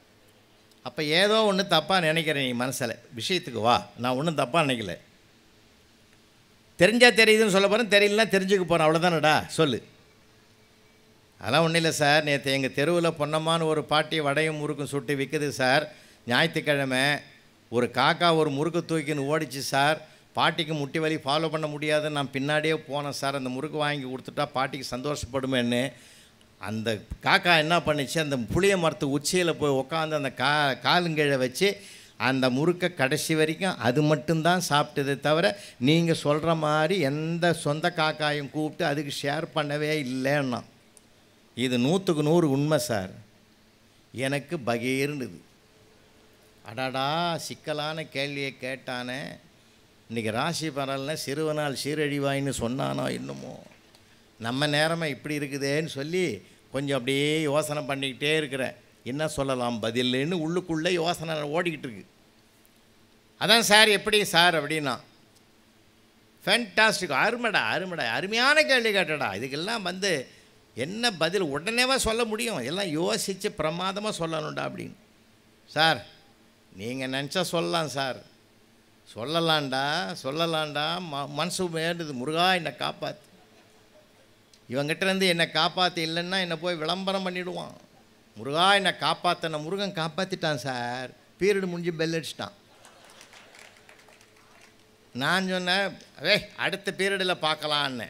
அப்போ ஏதோ ஒன்று தப்பாக நினைக்கிறேன் நீ மனசில். விஷயத்துக்கு வா, நான் ஒன்றும் தப்பாக நினைக்கல. தெரிஞ்சால் தெரியுதுன்னு சொல்ல போகிறேன், தெரியலனா தெரிஞ்சுக்க போகிறேன், அவ்வளோதானடா சொல்லு. அதெல்லாம் ஒன்றும் இல்லை சார். நேற்று எங்கள் தெருவில் பொன்னம்மான்னு ஒரு பாட்டி வடையும் முறுக்கும் சுட்டு விற்குது சார். ஞாயிற்றுக்கிழமை ஒரு காக்கா ஒரு முறுக்கு தூக்கின்னு ஓடிச்சு சார். பாட்டிக்கு முட்டி வலி ஃபாலோ பண்ண முடியாதுன்னு நான் பின்னாடியே போனேன் சார். அந்த முறுக்கு வாங்கி கொடுத்துட்டா பாட்டிக்கு சந்தோஷப்படுமேன்னு. அந்த காக்கா என்ன பண்ணிச்சு, அந்த புளிய மரத்து உச்சியில் போய் உட்காந்து அந்த காலுங்கீழே வச்சு அந்த முறுக்கை கடைசி வரைக்கும் அது மட்டும்தான் சாப்பிட்டதே தவிர நீங்கள் சொல்கிற மாதிரி எந்த சொந்த காக்காயும் கூப்பிட்டு அதுக்கு ஷேர் பண்ணவே இல்லைன்னா. இது 100க்கு 100 உண்மை சார். எனக்கு பகீர்னுது. அடாடா சிக்கலான கேள்வியை கேட்டானே. இன்றைக்கி ராசி பரல்ல சிறுவனால் சீரழிவாயின்னு சொன்னானோ இன்னமும். நம்ம நேரமே இப்படி இருக்குதேன்னு சொல்லி கொஞ்சம் அப்படியே யோசனை பண்ணிக்கிட்டே இருக்கிறேன். என்ன சொல்லலாம் பதில்னு உள்ளுக்குள்ளே யோசனை ஓடிக்கிட்டு இருக்கு. அதான் சார் எப்படி சார் அப்படின்னா, ஃபேண்டாஸ்டிக், அருமைடா அருமைடா, அருமையான கேள்வி கேட்டடா. இதுக்கெல்லாம் என்ன பதில் உடனேவா சொல்ல முடியும்? எல்லாம் யோசித்து பிரமாதமாக சொல்லணும்டா அப்படின்னு. சார் நீங்கள் நினச்சா சொல்லலாம் சார், சொல்லலாம்டா மனசு வேண்டுது. முருகா என்னை காப்பாற்று, இவங்கிட்டேருந்து என்னை காப்பாற்று, இல்லைன்னா என்னை போய் விளம்பரம் பண்ணிவிடுவான். முருகா என்னை காப்பாற்றின. முருகன் காப்பாற்றிட்டான் சார். பீரியடு முடிஞ்சு பெல் அடிச்சிட்டான். நான் சொன்னேன் அடுத்த பீரியடில் பார்க்கலான்னு.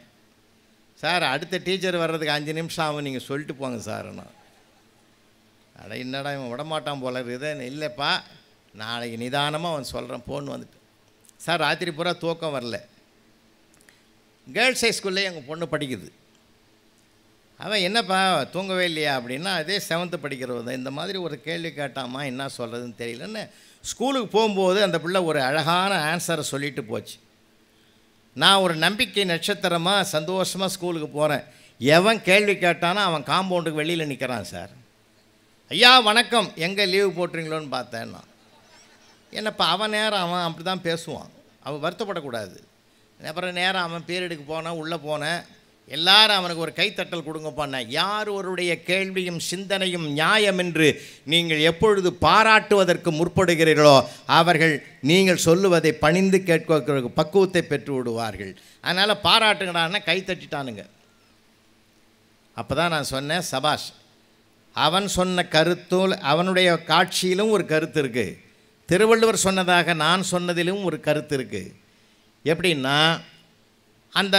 சார் அடுத்த டீச்சர் வர்றதுக்கு 5 நிமிஷம் ஆகும், நீங்கள் சொல்லிட்டு போங்க சார். நான் என்னடா இவன் விடமாட்டான் போல இருக்குது. இல்லைப்பா நாளைக்கு நிதானமாக அவன் சொல்கிறேன் போன்னு வந்துட்டு. சார் ராத்திரி பூரா தூக்கம் வரல. கேர்ள்ஸ் ஹை ஸ்கூல்லே எங்கள் பொண்ணு படிக்குது. அவன் என்னப்பா தூங்கவே இல்லையா அப்படின்னா, அதே 7th படிக்கிறவ தான். இந்த மாதிரி ஒரு கேள்வி கேட்டாமா, என்ன சொல்கிறதுன்னு தெரியலன்னு ஸ்கூலுக்கு போகும்போது அந்த பிள்ளை ஒரு அழகான ஆன்சரை சொல்லிட்டு போச்சு. நான் ஒரு நம்பிக்கை நட்சத்திரமாக சந்தோஷமாக ஸ்கூலுக்கு போகிறேன். எவன் கேள்வி கேட்டானோ அவன் காம்பவுண்டுக்கு வெளியில் நிற்கிறான் சார். ஐயா வணக்கம், எங்கே லீவு போட்டுறீங்களோன்னு பார்த்தேன் நான். என்னப்பா அவன் நேரம் அவன் அப்படி தான் பேசுவான், அவன் வருத்தப்படக்கூடாது. அப்புறம் நேரம் அவன் பீரியடுக்கு போனான், உள்ளே போனேன். எல்லாரும் அவனுக்கு ஒரு கைத்தட்டல் கொடுங்கப்பாண்ண. யார் ஒருடைய கேள்வியும் சிந்தனையும் நியாயம் என்று நீங்கள் எப்பொழுது பாராட்டுவதற்கு முற்படுகிறீர்களோ அவர்கள் நீங்கள் சொல்லுவதை பணிந்து கேட்க பக்குவத்தை பெற்று விடுவார்கள். அதனால் பாராட்டுங்கடான்னா கைத்தட்டிட்டானுங்க. அப்போ தான் நான் சொன்னேன், சபாஷ், அவன் சொன்ன கருத்தோல் அவனுடைய காட்சியிலும் ஒரு கருத்து இருக்குது, திருவள்ளுவர் சொன்னதாக நான் சொன்னதிலும் ஒரு கருத்து இருக்குது. எப்படின்னா, அந்த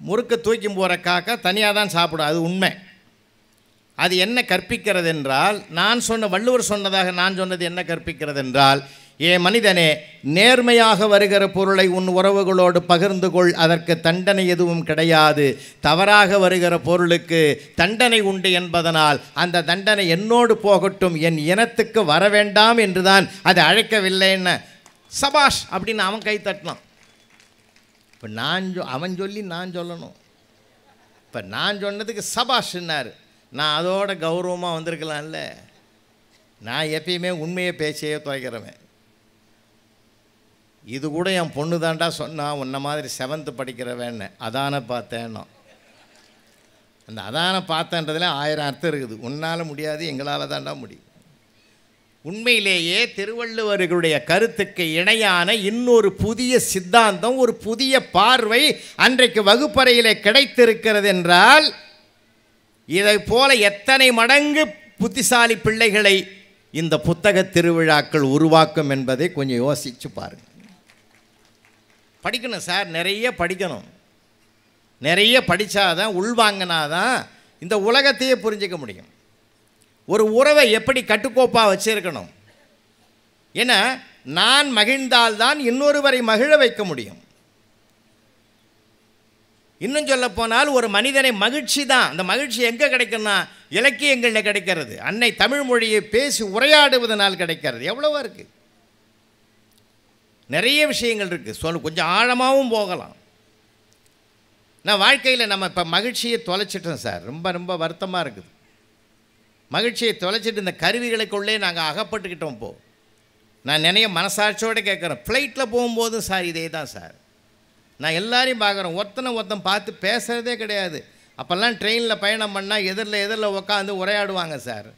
முறுக்கு தூக்கி போகிற காக்கா தனியாக தான் சாப்பிடும், அது உண்மை. அது என்ன கற்பிக்கிறது என்றால், நான் சொன்ன வள்ளுவர் சொன்னதாக நான் சொன்னது என்ன கற்பிக்கிறது என்றால், ஏ மனிதனே, நேர்மையாக வருகிற பொருளை உன் உறவுகளோடு பகிர்ந்து கொள், அதற்கு தண்டனை எதுவும் கிடையாது. தவறாக வருகிற பொருளுக்கு தண்டனை உண்டு என்பதனால் அந்த தண்டனை என்னோடு போகட்டும், என் இனத்துக்கு வர வேண்டாம் என்றுதான் அது அழைக்கவில்லைன்னு. சபாஷ் அப்படின்னு அவன் கை தட்டினான். இப்போ அவன் சொல்லி நான் சொல்லணும். இப்போ நான் சொன்னதுக்கு சபாஷ்ன்னார். நான் அதோட கௌரவமாக வந்திருக்கலாம்ல. நான் எப்பயுமே உண்மையை பேச்சையே துவைக்கிறவன். இது கூட என் பொண்ணு தாண்டா சொன்னான், உன்ன மாதிரி 7th படிக்கிறவன்னு. அதான பார்த்தேன்னா, அந்த அதான பார்த்தன்றதுல 1000 அர்த்தம் இருக்குது. உன்னால் முடியாது, எங்களால் தாண்டா முடியும். உண்மையிலேயே திருவள்ளுவர்களுடைய கருத்துக்கு இணையான இன்னொரு புதிய சித்தாந்தம், ஒரு புதிய பார்வை அன்றைக்கு வகுப்பறையிலே கிடைத்திருக்கிறது என்றால், இதை போல எத்தனை மடங்கு புத்திசாலி பிள்ளைகளை இந்த புத்தக திருவிழாக்கள் உருவாக்கும் என்பதை கொஞ்சம் யோசித்து பாருங்கள். படிக்கணும் சார், நிறைய படிக்கணும். நிறைய படித்தாதான், உள்வாங்கினாதான் இந்த உலகத்தையே புரிஞ்சிக்க முடியும். ஒரு உறவை எப்படி கட்டுக்கோப்பாக வச்சிருக்கணும். ஏன்னா நான் மகிழ்ந்தால்தான் இன்னொருவரை மகிழ வைக்க முடியும். இன்னும் சொல்ல போனால் ஒரு மனிதனை மகிழ்ச்சி தான். அந்த மகிழ்ச்சி எங்கே கிடைக்குன்னா இலக்கியங்களில் கிடைக்கிறது. அன்னை தமிழ் மொழியை பேசி உரையாடுவதனால் கிடைக்கிறது. எவ்வளவோ இருக்குது, நிறைய விஷயங்கள் இருக்குது. கொஞ்சம் ஆழமாகவும் போகலாம். நான் வாழ்க்கையில் நம்ம இப்போ மகிழ்ச்சியை தொலைச்சிட்டோம் சார். ரொம்ப ரொம்ப வருத்தமாக இருக்குது. மகிழ்ச்சியை தொலைச்சிட்டு இந்த கருவிகளுக்குள்ளே நாங்கள் அகப்பட்டுக்கிட்டோம். நான் நிறைய மனசாட்சியோடு கேட்குறேன். ஃப்ளைட்டில் போகும்போதும் சார் இதே தான் சார். நான் எல்லாரையும் பார்க்குறேன், ஒருத்தன் பார்த்து பேசுகிறதே கிடையாது. அப்போல்லாம் ட்ரெயினில் பயணம் பண்ணால் எதிரில் உட்காந்து உரையாடுவாங்க சார்.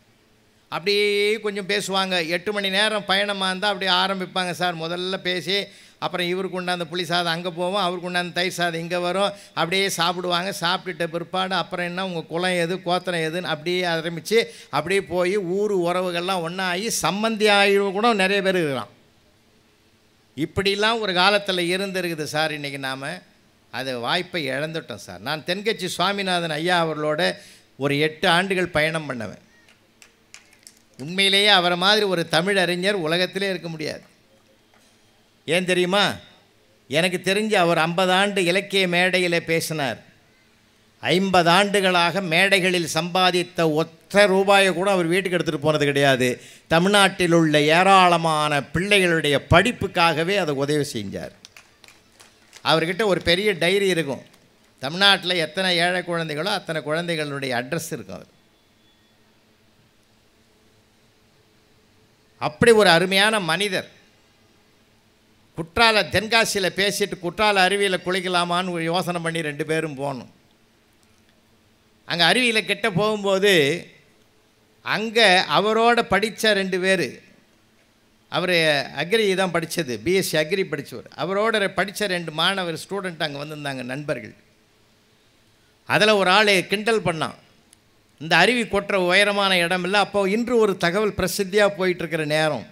அப்படியே கொஞ்சம் பேசுவாங்க. 8 மணி நேரம் பயணமாக இருந்தால் அப்படியே ஆரம்பிப்பாங்க சார். முதல்ல பேசி அப்புறம் இவருக்கு உண்டாந்த புளி சாதம் அங்கே போவோம், அவருக்கு உண்டாந்த தயிர் சாதம் இங்கே வரும். அப்படியே சாப்பிடுவாங்க. சாப்பிட்டுட்ட பிற்பாடு அப்புறம் என்ன உங்கள் குலம் எது கோத்திரம் எதுன்னு அப்படியே ஆரம்பித்து அப்படியே போய் ஊர் உறவுகள்லாம் ஒன்றா ஆகி சம்மந்தி ஆகி கூட நிறைய பேர் இருக்கிறான். இப்படிலாம் ஒரு காலத்தில் இருந்திருக்குது சார். இன்றைக்கி நாம் அது வாய்ப்பை இழந்துட்டோம் சார். நான் தென்கட்சி சுவாமிநாதன் ஐயா அவர்களோட ஒரு 8 ஆண்டுகள் பயணம் பண்ணவேன். உண்மையிலேயே அவரை மாதிரி ஒரு தமிழ் அறிஞர் உலகத்திலே இருக்க முடியாது. ஏன் தெரியுமா? எனக்கு தெரிஞ்சு அவர் 50 ஆண்டு இலக்கிய மேடையில் பேசினார். 50 ஆண்டுகளாக மேடைகளில் சம்பாதித்த ஒற்றை ரூபாயை கூட அவர் வீட்டுக்கு எடுத்துகிட்டு போனது கிடையாது. தமிழ்நாட்டில் உள்ள ஏராளமான பிள்ளைகளுடைய படிப்புக்காகவே அதை உதவி செஞ்சார். அவர்கிட்ட ஒரு பெரிய டைரி இருக்கும். தமிழ்நாட்டில் எத்தனை ஏழை குழந்தைகளோ அத்தனை குழந்தைகளுடைய அட்ரஸ் இருக்கும். அவர் அப்படி ஒரு அருமையான மனிதர். குற்றால தென்காசியில் பேசிட்டு குற்றால அருவியில் குளிக்கலாமான்னு ஒரு யோசனை பண்ணி 2 பேரும் போனோம். அங்கே அருவியில் கிட்ட போகும்போது அங்கே அவரோட படித்த 2 பேர், அவர் அக்ரி தான் படித்தது, பிஎஸ்சி அக்ரி படித்தவர். அவரோட படித்த 2 மாணவர் ஸ்டூடெண்ட் அங்கே வந்திருந்தாங்க, நண்பர்கள். அதில் ஒரு ஆள் கிண்டல் பண்ணான், இந்த அருவி கொட்டுற உயரமான இடம் இல்லை. அப்போ இன்று ஒரு தகவல் பிரசித்தியாக போயிட்டுருக்கிற நேரம்.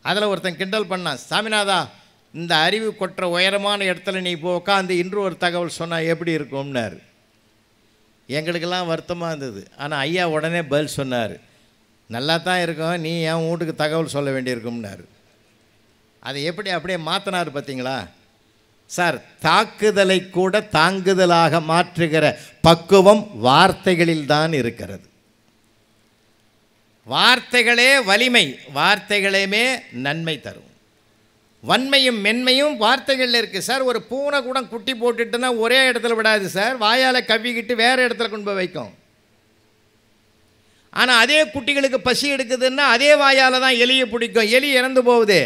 அதில் ஒருத்தன் கிண்டல் பண்ணான், சாமிநாதா இந்த அருவி கொட்டுற உயரமான இடத்துல நீ இப்போ உட்காந்து இன்று ஒரு தகவல் சொன்னால் எப்படி இருக்கும்னார். எங்களுக்கெல்லாம் வருத்தமாக இருந்தது. ஆனால் ஐயா உடனே பதில் சொன்னார், நல்லா தான் இருக்கும், நீ என் வீட்டுக்கு தகவல் சொல்ல வேண்டியிருக்கும்னார். அதை எப்படி அப்படியே மாற்றினார் பார்த்தீங்களா சார்? தாக்குதலை கூட தாங்குதலாக மாற்றுகிற பக்குவம் வார்த்தைகளில் தான் இருக்கிறது. வார்த்தைகளே வலிமை, வார்த்தைகளேமே நன்மை தரும். வன்மையும் மென்மையும் வார்த்தைகளில் இருக்குது சார். ஒரு பூனை கூட குட்டி போட்டுட்டுன்னா ஒரே இடத்துல விடாது சார், வாயால் கவ்விக்கிட்டு வேறு இடத்துல கொண்டு போய் வைக்கும். ஆனால் அதே குட்டிகளுக்கு பசி எடுக்குதுன்னா அதே வாயால் தான் எலியை பிடிக்கும். எலி இறந்து போகுது.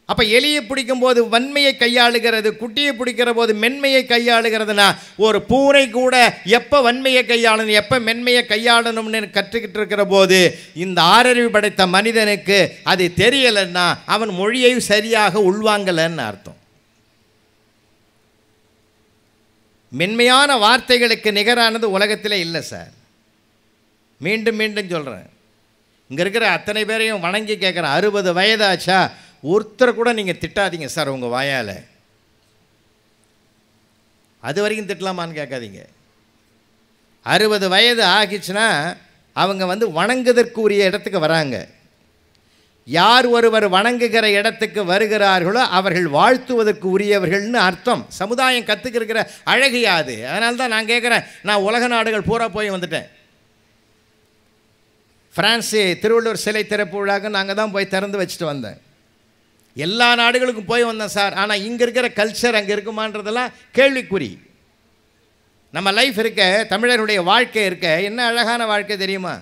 அப்போ எலியை பிடிக்கும் போது வன்மையை கையாளுகிறது, குட்டியை பிடிக்கிற போது மென்மையை கையாளுகிறதுனா ஒரு பூனை கூட எப்போ வன்மையை கையாளணும் எப்போ மென்மையை கையாளணும்னு கற்றுக்கிட்டு இருக்கிற போது இந்த ஆறறிவு படைத்த மனிதனுக்கு அது தெரியலைன்னா அவன் மொழியை சரியாக உள்வாங்கலைன்னு அர்த்தம். மென்மையான வார்த்தைகளுக்கு நிகரானது உலகத்தில் இல்லை சார். மீண்டும் மீண்டும் சொல்கிறேன், இங்கே இருக்கிற அத்தனை பேரையும் வணங்கி கேட்குறேன், 60 வயதாச்சா ஒருத்தரை கூட நீங்கள் திட்டாதீங்க சார் உங்கள் வாயால். அது வரைக்கும் திட்டலாமான்னு கேட்காதீங்க. 60 வயது ஆகிச்சுன்னா அவங்க வணங்குவதற்கு உரிய இடத்துக்கு வராங்க. யார் ஒருவர் வணங்குகிற இடத்துக்கு வருகிறார்களோ அவர்கள் வாழ்த்துவதற்கு உரியவர்கள்னு அர்த்தம். சமுதாயம் கற்றுக்கிற அழகியாது. அதனால தான் நான் கேட்குறேன், நான் உலக நாடுகள் பூரா போய் வந்துட்டேன். பிரான்ஸு திருவள்ளுவர் சிலை திறப்பு விழாக்கு நாங்கள் தான் போய் திறந்து வச்சுட்டு வந்தேன். எல்லா நாடுகளுக்கும் போய் வந்தேன் சார். ஆனால் இங்கே இருக்கிற கல்ச்சர் அங்கே இருக்குமான்றதெல்லாம் கேள்விக்குறி. நம்ம லைஃப் இருக்க, தமிழருடைய வாழ்க்கை இருக்க, என்ன அழகான வாழ்க்கை தெரியுமா?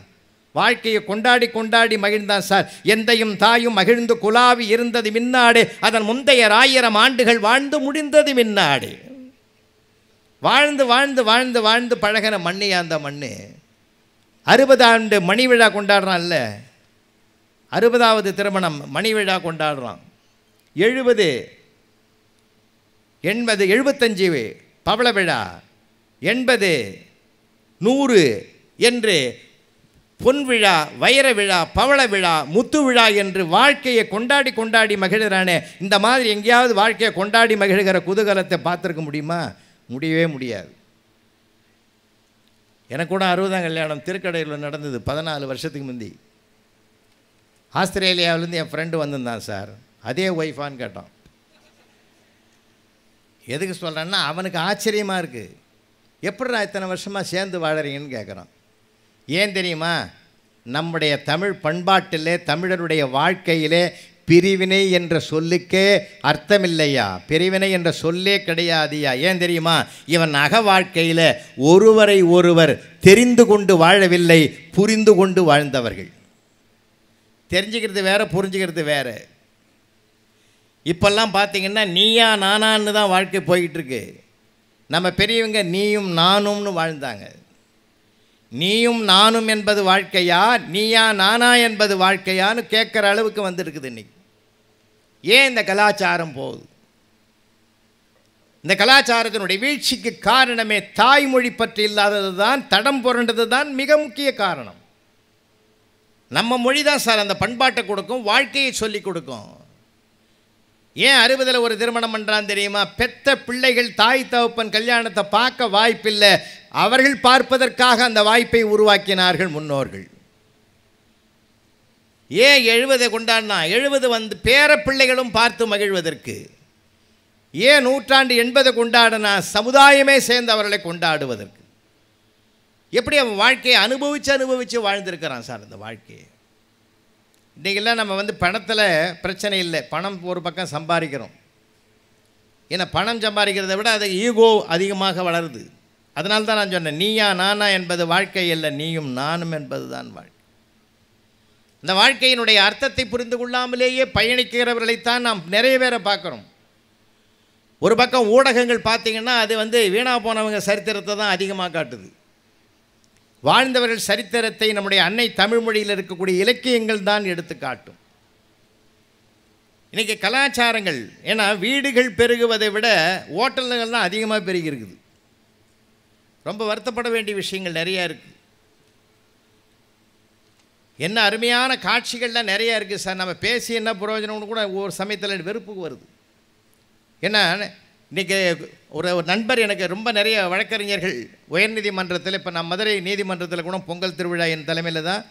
வாழ்க்கையை கொண்டாடி கொண்டாடி மகிழ்ந்தான் சார். எந்தையும் தாயும் மகிழ்ந்து குலாவி இருந்தது மின்னாடு, அதன் முந்தைய 1000 ஆண்டுகள் வாழ்ந்து முடிந்தது மின்னாடு. வாழ்ந்து வாழ்ந்து வாழ்ந்து வாழ்ந்து பழகின மண்ணியா அந்த மண்ணு. 60 ஆண்டு மணி விழா கொண்டாடுறான்ல, 60வது திருமணம் மணி விழா கொண்டாடுறான். 70, 80, 75 பவள விழா, 80, 100 என்று பொன் விழா, வைர விழா, பவள விழா, முத்து விழா என்று வாழ்க்கையை கொண்டாடி கொண்டாடி மகிழ்கிறானே. இந்த மாதிரி எங்கேயாவது வாழ்க்கையை கொண்டாடி மகிழ்கிற குதூகலத்தை பார்த்துருக்க முடியுமா? முடியவே முடியாது. எனக்கு கூட 60ஆம் கல்யாணம் திருக்கடையில் நடந்தது 14 வருஷத்துக்கு முந்தி. ஆஸ்திரேலியாவிலேருந்து என் ஃப்ரெண்டு வந்திருந்தான் சார். அதே ஒய்ஃபான்னு கேட்டான். எதுக்கு சொல்கிறேன்னா அவனுக்கு ஆச்சரியமாக இருக்குது, எப்படிடா இத்தனை வருஷமாக சேர்ந்து வாழறீங்கன்னு கேட்குறான். ஏன் தெரியுமா? நம்முடைய தமிழ் பண்பாட்டிலே, தமிழருடைய வாழ்க்கையிலே பிரிவினை என்ற சொல்லுக்கே அர்த்தமில்லையா, பிரிவினை என்ற சொல்லே கிடையாதுயா. ஏன் தெரியுமா? இவன் அக வாழ்க்கையில் ஒருவரை ஒருவர் தெரிந்து கொண்டு வாழவில்லை, புரிந்து கொண்டு வாழ்ந்தவர்கள். தெரிஞ்சுக்கிறது வேறு, புரிஞ்சுக்கிறது வேறு. இப்போல்லாம் பார்த்திங்கன்னா நீயா நானான்னு தான் வாழ்க்கை போய்கிட்டுருக்கு. நம்ம பெரியவங்க நீயும் நானும்னு வாழ்ந்தாங்க. நீயும் நானும் என்பது வாழ்க்கையா, நீயா நானா என்பது வாழ்க்கையான்னு கேட்குற அளவுக்கு வந்துருக்குது இன்றைக்கி. ஏன் இந்த கலாச்சாரம் போகுது? இந்த கலாச்சாரத்தினுடைய வீழ்ச்சிக்கு காரணமே தாய்மொழி பற்றி இல்லாதது தான், தடம் புரண்டது தான் மிக முக்கிய காரணம். நம்ம மொழி தான் சார் அந்த பண்பாட்டை கொடுக்கும், வாழ்க்கையை சொல்லி கொடுக்கும். ஏன் 60ல் ஒரு திருமணம் பண்ணுறான்னு தெரியுமா? பெத்த பிள்ளைகள் தாய் தகப்பன் கல்யாணத்தை பார்க்க வாய்ப்பில்லை, அவர்கள் பார்ப்பதற்காக அந்த வாய்ப்பை உருவாக்கினார்கள் முன்னோர்கள். ஏன் 70 கொண்டாடினா? 70 வந்து பேர பிள்ளைகளும் பார்த்து மகிழ்வதற்கு. ஏன் 180 கொண்டாடினா? சமுதாயமே சேர்ந்து அவர்களை கொண்டாடுவதற்கு. எப்படி அவன் வாழ்க்கையை அனுபவித்து வாழ்ந்திருக்கிறான் சார் அந்த வாழ்க்கையை. இன்றைக்கெல்லாம் நம்ம வந்து பணத்தில் பிரச்சனை இல்லை, பணம் ஒரு பக்கம் சம்பாதிக்கிறோம். ஏன்னா பணம் சம்பாதிக்கிறத விட அது ஈகோ அதிகமாக வளருது. அதனால தான் நான் சொன்னேன், நீயா நானா என்பது வாழ்க்கை அல்ல, நீயும் நானும் என்பது தான் வாழ்க்கை. இந்த வாழ்க்கையினுடைய அர்த்தத்தை புரிந்து கொள்ளாமலேயே பயணிக்கிறவர்களைத்தான் நாம் நிறைய பேரை பார்க்குறோம். ஒரு பக்கம் ஊடகங்கள் பார்த்திங்கன்னா அது வந்து வீணாக போனவங்க சரித்திரத்தை தான் அதிகமாக காட்டுது. வாழ்ந்தவர்கள் சரித்திரத்தை நம்முடைய அன்னை தமிழ் மொழியில் இருக்கக்கூடிய இலக்கியங்கள் தான் எடுத்து காட்டும். இன்றைக்கி கலாச்சாரங்கள், ஏன்னா வீடுகள் பெருகுவதை விட ஹோட்டல்கள் தான் அதிகமாக பெருகி இருக்குது. ரொம்ப வருத்தப்பட வேண்டிய விஷயங்கள் நிறையா இருக்குது. என்ன அருமையான காட்சிகள்லாம் நிறையா இருக்குது சார். நம்ம பேசி என்ன பிரயோஜனம்னு கூட ஒரு சமயத்தில் வெறுப்புக்கு வருது. ஏன்னா இன்றைக்கி ஒரு நண்பர் எனக்கு ரொம்ப நிறைய வழக்கறிஞர்கள் உயர்நீதிமன்றத்தில், இப்போ நான் மதுரை நீதிமன்றத்தில் கூட பொங்கல் திருவிழா என் தலைமையில் தான்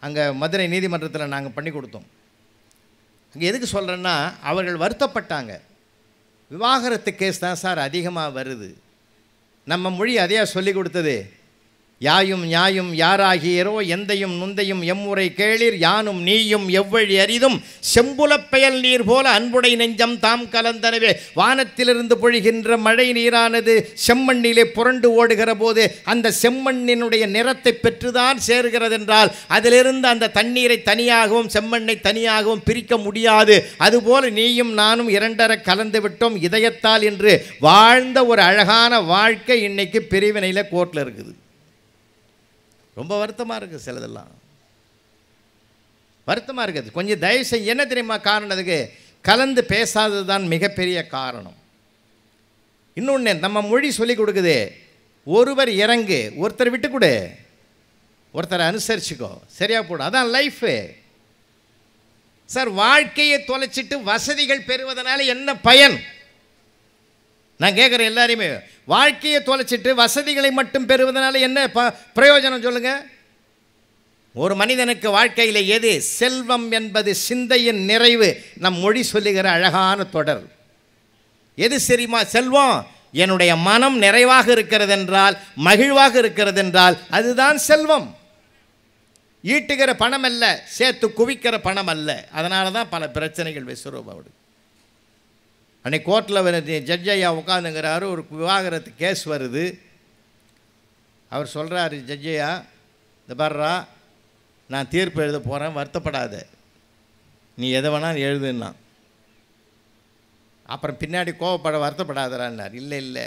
அங்கே மதுரை நீதிமன்றத்தில் நாங்கள் பண்ணி கொடுத்தோம். அங்கே எதுக்கு சொல்கிறேன்னா, அவர்கள் வருத்தப்பட்டாங்க. விவாகரத்து கேஸ் தான் சார் அதிகமாக வருது. நம்ம மொழி அதையா சொல்லி கொடுத்தது? யாயும் நியாயும் யாராகியரோ எந்தையும் நுந்தையும் எம்முறை கேளிர் யானும் நீயும் எவ்வழி அரிதும் செம்புலப் பெயல் நீர் போல அன்புடை நெஞ்சம் தாம் கலந்தனவே. வானத்திலிருந்து பொழிகின்ற மழை நீரானது செம்மண்ணிலே புரண்டு ஓடுகிற போது அந்த செம்மண்ணினுடைய நிறத்தை பெற்றுதான் சேர்கிறது என்றால், அதிலிருந்து அந்த தண்ணீரை தனியாகவும் செம்மண்ணை தனியாகவும் பிரிக்க முடியாது. அதுபோல் நீயும் நானும் இரண்டரை கலந்து விட்டோம் இதயத்தால் என்று வாழ்ந்த ஒரு அழகான வாழ்க்கை இன்னைக்கு பிரிவினையில் கோர்ட்டில் இருக்குது. ரொம்ப வருத்தமாக இருக்குது. சிலதெல்லாம் வருத்தமாக இருக்குது. கொஞ்சம் தயவு செய்ய. என்ன தெரியுமா காரணம்? அதுக்கு கலந்து பேசாதது தான் மிகப்பெரிய காரணம். இன்னொன்று, நம்ம மொழி சொல்லிக் கொடுக்குது, ஒருவர் இறங்கு, ஒருத்தர் விட்டு கொடு, ஒருத்தரை அனுசரிச்சுக்கோ, சரியா போடும், அதான் லைஃபு சார். வாழ்க்கையை தொலைச்சிட்டு வசதிகள் பெறுவதனால என்ன பயன்? நான் கேட்குறேன் எல்லாரையுமே, வாழ்க்கையை தொலைச்சிட்டு வசதிகளை மட்டும் பெறுவதனால என்ன பிரயோஜனம் சொல்லுங்கள்? ஒரு மனிதனுக்கு வாழ்க்கையில் எது செல்வம் என்பது சிந்தையின் நிறைவு. நம் மொழி சொல்லுகிற அழகான தொடர் எது சரிமா? செல்வம். என்னுடைய மனம் நிறைவாக இருக்கிறது என்றால், மகிழ்வாக இருக்கிறது என்றால் அதுதான் செல்வம். ஈட்டுகிற பணம் அல்ல, சேர்த்து குவிக்கிற பணம் அல்ல. அதனால தான் பல பிரச்சனைகள் விஸ்வரூபம். அன்றைக்கி கோர்ட்டில் ஜட்ஜ் ஐயா உட்காந்துங்கிறாரு, ஒரு விவாகரத்து கேஸ் வருது. அவர் சொல்கிறாரு, ஜட்ஜ் ஐயா இந்த பாருடா, நான் தீர்ப்பு எழுத போகிறேன், வருத்தப்படாத, நீ எதை வேணாலும் எழுதுன்னா. அப்புறம் பின்னாடி கோவப்பட வருத்தப்படாதரான்னார். இல்லை இல்லை,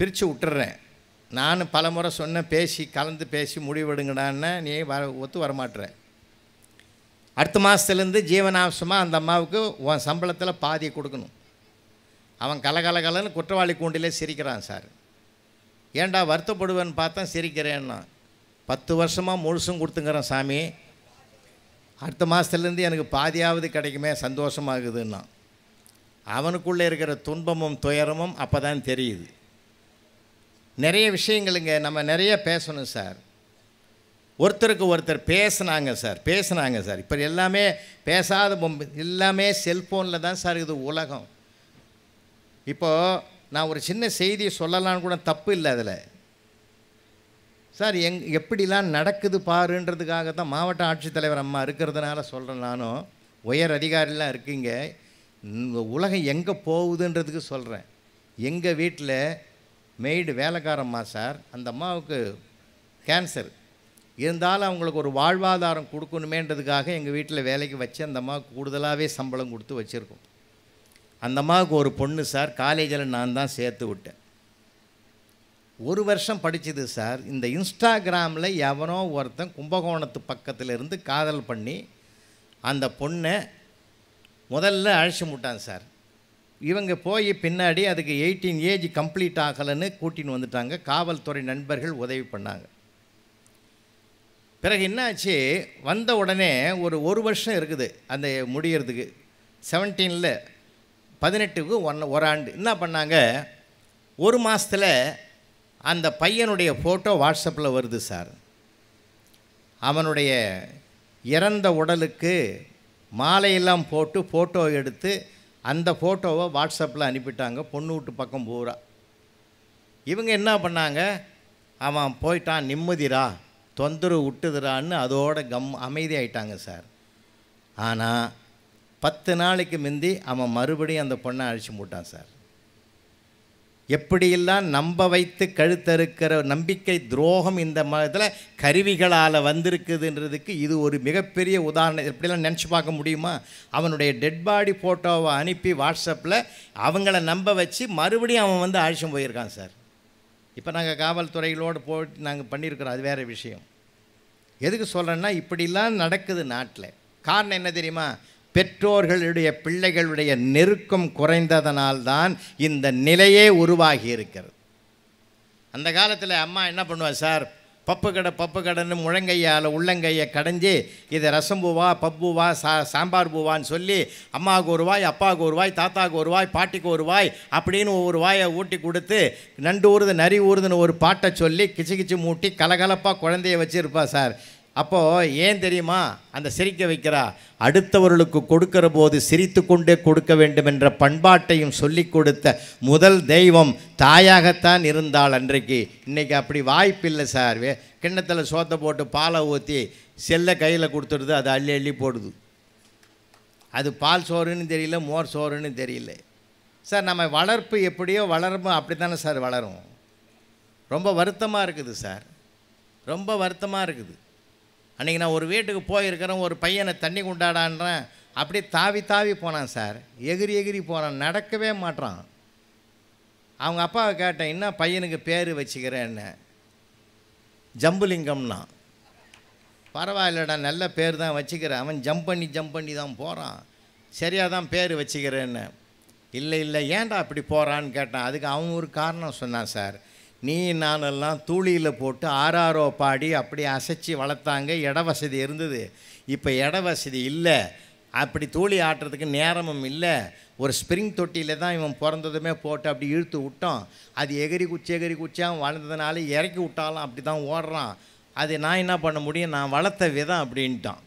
பிரித்து விட்டுறேன், நான் பல முறை சொன்னேன், பேசி கலந்து பேசி முடிவெடுங்கடான்னு, நீ ஒத்து வரமாட்டுறேன். அடுத்த மாதத்துலேருந்து ஜீவனாம்சமாக அந்த அம்மாவுக்கு உன் சம்பளத்தில் பாதியை கொடுக்கணும். அவன் கலகலகலன்னு குற்றவாளி கூண்டிலே சிரிக்கிறான் சார். ஏன்டா வருத்தப்படுவேன்னு பார்த்தா சிரிக்கிறேன்னா, 10 வருஷமாக முழுசும் கொடுத்துங்கிறேன் சாமி, அடுத்த மாதத்துலேருந்து எனக்கு பாதியாவது கிடைக்குமே, சந்தோஷமாகுதுன்னா. அவனுக்குள்ளே இருக்கிற துன்பமும் துயரமும் அப்போ தான் தெரியுது. நிறைய விஷயங்களுங்க நம்ம நிறைய பேசணும் சார். ஒருத்தருக்கு ஒருத்தர் பேசுனாங்க சார். இப்போ எல்லாமே பேசாத எல்லாமே செல்ஃபோனில் தான் சார் இது உலகம். இப்போது நான் ஒரு சின்ன செய்தியை சொல்லலான்னு கூட தப்பு இல்லை அதில் சார். எப்படிலாம் நடக்குது பாருன்றதுக்காக தான் மாவட்ட ஆட்சித்தலைவர் அம்மா இருக்கிறதுனால சொல்கிறேன். நானும் உயர் அதிகாரிலாம் இருக்கீங்க, உலகம் எங்கே போகுதுன்றதுக்கு சொல்கிறேன். எங்கள் வீட்டில் மெய்டு வேலைக்காரம்மா சார், அந்த அம்மாவுக்கு கேன்சர், இருந்தாலும் அவங்களுக்கு ஒரு வாழ்வாதாரம் கொடுக்கணுமேன்றதுக்காக எங்கள் வீட்டில் வேலைக்கு வச்சு அந்த அம்மாவுக்கு கூடுதலாகவே சம்பளம் கொடுத்து வச்சுருக்கோம். அந்த அம்மாவுக்கு ஒரு பொண்ணு சார், காலேஜில் நான் தான் சேர்த்து விட்டேன். 1 வருஷம் படித்தது சார். இந்த இன்ஸ்டாகிராமில் எவனோ ஒருத்தன் கும்பகோணத்து பக்கத்தில் இருந்து காதல் பண்ணி அந்த பொண்ணை முதல்ல அழைச்சி விட்டான் சார். இவங்க போய் பின்னாடி அதுக்கு 18 ஏஜ் கம்ப்ளீட் ஆகலைன்னு கூட்டின்னு வந்துட்டாங்க. காவல்துறை நண்பர்கள் உதவி பண்ணாங்க. பிறகு என்னாச்சு, வந்த உடனே ஒரு வருஷம் இருக்குது அந்த முடியறதுக்கு. 17ல் 18க்கு 1 ஆண்டு. என்ன பண்ணாங்க, 1 மாதத்தில் அந்த பையனுடைய ஃபோட்டோ வாட்ஸ்அப்பில் வருது சார். அவனுடைய இறந்த உடலுக்கு மாலையெல்லாம் போட்டு ஃபோட்டோ எடுத்து அந்த ஃபோட்டோவை வாட்ஸ்அப்பில் அனுப்பிட்டாங்க பொண்ணு வீட்டு பக்கம் பூரா. இவங்க என்ன பண்ணாங்க, அவன் போயிட்டான் நிம்மதிரா தொந்தரவு விட்டுதுரான்னு அதோட அமைதி ஆயிட்டாங்க சார். ஆனால் 10 நாளைக்கு முந்தி அவன் மறுபடியும் அந்த பொண்ணை அழைச்சி போட்டான் சார். எப்படியெல்லாம் நம்ப வைத்து கழுத்தறுக்கிற நம்பிக்கை துரோகம் இந்த இதில் கருவிகளால் வந்திருக்குதுன்றதுக்கு இது ஒரு மிகப்பெரிய உதாரணம். எப்படிலாம் நினச்சி பார்க்க முடியுமா? அவனுடைய டெட் பாடி ஃபோட்டோவை அனுப்பி வாட்ஸ்அப்பில் அவங்கள நம்ப வச்சு மறுபடியும் அவன் வந்து அழைச்சி போயிருக்கான் சார். இப்போ நாங்கள் காவல்துறைகளோடு போட்டு நாங்கள் பண்ணியிருக்கிறோம், அது வேறு விஷயம். எதுக்கு சொல்கிறேன்னா, இப்படிலாம் நடக்குது நாட்டில். காரணம் என்ன தெரியுமா? பெற்றோர்களுடைய பிள்ளைகளுடைய நெருக்கம் குறைந்ததனால்தான் இந்த நிலையே உருவாகி இருக்கிறது. அந்த காலத்தில் அம்மா என்ன பண்ணுவா சார், பப்பு கடைன்னு முழங்கையால் உள்ளங்கையை கடைஞ்சி இதை ரசம் பூவா பப்புவா சாம்பார் பூவான்னு சொல்லி அம்மாவுக்கு ஒரு வாய், அப்பாவுக்கு ஒரு வாய், தாத்தாவுக்கு ஒரு வாய், பாட்டிக்கு ஒரு வாய் அப்படின்னு ஒவ்வொரு வாயை ஊட்டி கொடுத்து நண்டு ஊறுது நரி ஊறுதுன்னு ஒரு பாட்டை சொல்லி கிச்சு மூட்டி கலகலப்பாக குழந்தைய வச்சுருப்பா சார். அப்போது ஏன் தெரியுமா அந்த சிரிக்க வைக்கிறா? அடுத்தவர்களுக்கு கொடுக்கிற போது சிரித்து கொண்டே கொடுக்க வேண்டும் என்ற பண்பாட்டையும் சொல்லி கொடுத்த முதல் தெய்வம் தாயாகத்தான் இருந்தாள் அன்றைக்கு. இன்றைக்கி அப்படி வாய்ப்பில்லை சார். கிண்ணத்தில் சோத்தை போட்டு பாலை ஊற்றி செல்லை கையில் கொடுத்துடுது, அது அள்ளி அள்ளி போடுது. அது பால் சோறுன்னு தெரியல, மோர் சோறுன்னு தெரியல சார். நம்ம வளர்ப்பு எப்படியோ வளரும், அப்படி தானே சார் வளரும். ரொம்ப வருத்தமாக இருக்குது சார், ரொம்ப வருத்தமாக இருக்குது. அன்றைக்கி நான் ஒரு வீட்டுக்கு போயிருக்கிறேன், ஒரு பையனை தண்ணி கொண்டாடான்றேன், அப்படியே தாவி போனான் சார். எகிரி போனான், நடக்கவே மாட்டான். அவங்க அப்பாவை கேட்டேன், என்ன பையனுக்கு பேர் வச்சுக்கிறேன்னு. ஜம்புலிங்கம்னா. பரவாயில்லடா, நல்ல பேர் தான் வச்சுக்கிறேன். அவன் ஜம்ப் பண்ணி தான் போகிறான், சரியாக தான் பேர் வச்சுக்கிறேன்னு. இல்லை ஏன்டா அப்படி போகிறான்னு கேட்டான். அதுக்கு அவன் ஒரு காரணம் சொன்னான் சார். நீ நானெல்லாம் தூளியில் போட்டு ஆறாரோ பாடி அப்படி அசைச்சி வளர்த்தாங்க, இட வசதி இருந்தது. இப்போ இட வசதி இல்லை, அப்படி தூளி ஆட்டுறதுக்கு நேரமும் இல்லை. ஒரு ஸ்ப்ரிங் தொட்டியில் தான் இவன் பிறந்ததுமே போட்டு அப்படி இழுத்து விட்டோம். அது எகிரி குச்சியாக வளர்ந்ததுனால இறக்கி விட்டாலும் அப்படி தான் ஓடுறான். அது நான் என்ன பண்ண முடியும், நான் வளர்த்த விதம் அப்படின்ட்டான்.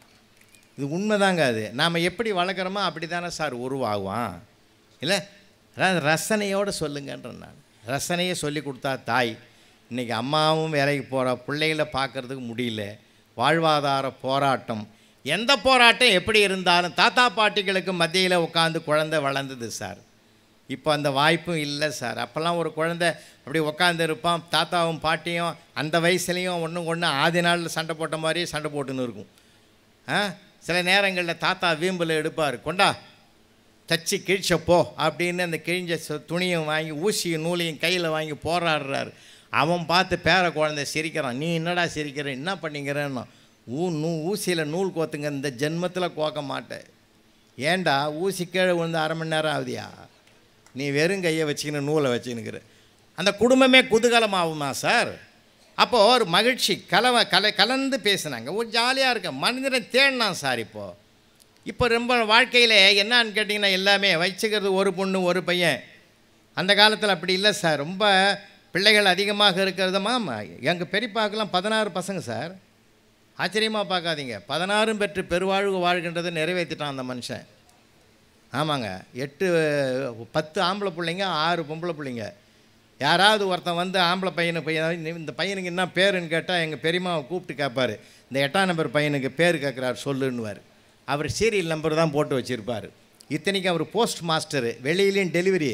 இது உண்மைதாங்க. அது நாம் எப்படி வளர்க்குறோமோ அப்படி தானே சார் உருவாகுவான். இல்லை, அதாவது ரசனையோடு சொல்லுங்கன்ற. நான் ரசனையை சொல்லி கொடுத்தா தாய். இன்றைக்கி அம்மாவும் வேலைக்கு போகிறா, பிள்ளைகளை பார்க்குறதுக்கு முடியல. வாழ்வாதார போராட்டம், எந்த போராட்டம் எப்படி இருந்தாலும் தாத்தா பாட்டிகளுக்கு மத்தியில் உட்காந்து குழந்தை வளர்ந்தது சார். இப்போ அந்த வாய்ப்பும் இல்லை சார். அப்போல்லாம் ஒரு குழந்தை அப்படி உட்காந்து இருப்பான், தாத்தாவும் பாட்டியும் அந்த வயசுலேயும் ஒன்று ஆதி நாளில் சண்டை போட்ட மாதிரியே சண்டை போட்டுன்னு இருக்கும். சில நேரங்களில் தாத்தா வீம்பில் எடுப்பார், கொண்டா தச்சு கிழிச்சப்போ அப்படின்னு அந்த கிழிஞ்ச துணியும் வாங்கி ஊசியும் நூலையும் கையில் வாங்கி போராடுறாரு. அவன் பார்த்து பேர குழந்தை சிரிக்கிறான். நீ என்னடா சிரிக்கிற, என்ன பண்ணிக்கிறேன்னா, ஊசியில் நூல் கோத்துங்க, இந்த ஜென்மத்தில் கோக்க மாட்டேன். ஏண்டா ஊசி கீழே விழுந்து 1/2 மணி நேரம் ஆகுதியா, நீ வெறும் கையை வச்சுக்கின்னு நூலை வச்சுன்னுக்கிற. அந்த குடும்பமே குதூகலமாகுமா சார்? அப்போது ஒரு மகிழ்ச்சி கலந்து பேசினாங்க, ஒரு ஜாலியாக இருக்க மனிதனை தேடினான் சார். இப்போ ரொம்ப வாழ்க்கையில் என்னான்னு கேட்டிங்கன்னா எல்லாமே வச்சுக்கிறது ஒரு பொண்ணு ஒரு பையன். அந்த காலத்தில் அப்படி இல்லை சார். ரொம்ப பிள்ளைகள் அதிகமாக இருக்கிறதுமா. எங்கள் பெரியப்பாக்கெல்லாம் 16 பசங்க சார். ஆச்சரியமாக பார்க்காதீங்க, 16 பெற்று பெருவாழ்வு வாழ்கின்றதை நிறைவேற்றிட்டான் அந்த மனுஷன். ஆமாங்க, 10 ஆம்பளை பிள்ளைங்க, 6 பொம்பளை பிள்ளைங்க. யாராவது ஒருத்தன் வந்து ஆம்பளை பையன் இந்த பையனுக்கு என்ன பேருன்னு கேட்டால் எங்கள் பெரியம்மாவை கூப்பிட்டு கேட்பார், இந்த 8ஆம் நம்பர் பையனுக்கு பேர் கேட்குறாரு சொல்லுன்னுவார். அவர் சீரியல் நம்பர் தான் போட்டு வச்சுருப்பார். இத்தனைக்கும் அவர் போஸ்ட் மாஸ்டரு, வெளியிலையும் டெலிவரி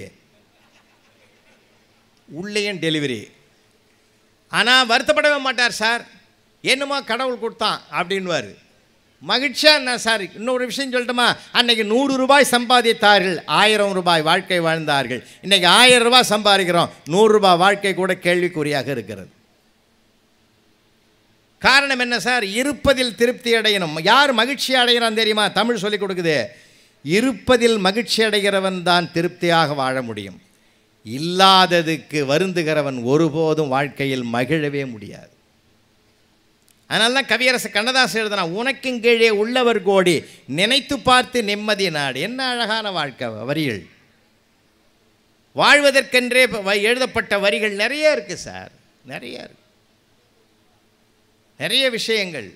உள்ளேயும் டெலிவரி. ஆனால் வருத்தப்படவே மாட்டார் சார். என்னமோ கடவுள் கொடுத்தான் அப்படின்வார். மகிழ்ச்சியாக என்ன சார்? இன்னொரு விஷயம் சொல்லட்டுமா? அன்றைக்கி 100 ரூபாய் சம்பாதித்தார்கள், 1000 ரூபாய் வாழ்க்கை வாழ்ந்தார்கள். இன்றைக்கி 1000 ரூபாய் சம்பாதிக்கிறோம், 100 ரூபாய் வாழ்க்கை கூட கேள்விக்குறியாக இருக்கிறது. காரணம் என்ன சார்? இருப்பதில் திருப்தி அடையணும். யார் மகிழ்ச்சி அடைகிறான் தெரியுமா? தமிழ் சொல்லிக் கொடுக்குது, இருப்பதில் மகிழ்ச்சி அடைகிறவன் தான் திருப்தியாக வாழ முடியும். இல்லாததுக்கு வருந்துகிறவன் ஒருபோதும் வாழ்க்கையில் மகிழவே முடியாது. அதனால தான் கவியரசு கண்ணதாசன் எழுதுனா, உனக்கும் கீழே உள்ளவர் கோடி, நினைத்து பார்த்து நிம்மதி நாடு. என்ன அழகான வாழ்க்கை வரிகள்! வாழ்வதற்கென்றே எழுதப்பட்ட வரிகள் நிறைய இருக்குது சார், நிறைய இருக்கு. நிறைய விஷயங்கள்,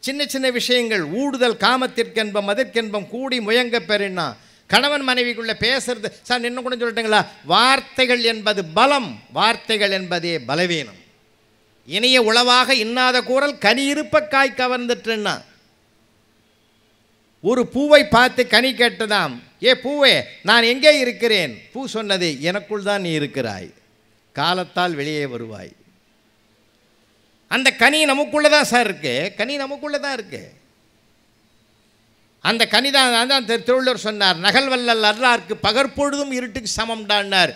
சின்ன சின்ன விஷயங்கள். ஊடுதல் காமத்திற்கென்பம் அதற்கென்பம் கூடி முயங்க பெறினா. கணவன் மனைவிக்குள்ளே பேசுறது சார், இன்னும் கூட சொல்லட்டுங்களா? வார்த்தைகள் என்பது பலம், வார்த்தைகள் என்பதே பலவீனம். இனிய உளவாக இன்னாத கூறல் கனி இருப்ப காய் கவர்ந்துட்டுன்னா. ஒரு பூவை பார்த்து கனி கேட்டதாம், ஏ பூவே நான் எங்கே இருக்கிறேன்? பூ சொன்னது, எனக்குள் தான் நீ இருக்கிறாய், காலத்தால் வெளியே வருவாய். அந்த கனி நமக்குள்ளே தான் சார் இருக்கு, கனி நமக்குள்ளே தான் இருக்கு. அந்த கனி தான் திருவள்ளுவர் சொன்னார், நகல் வல்லல் அல்லாருக்கு பகற்பொழுதும் இருட்டுக்கு சமம்டான்னார்.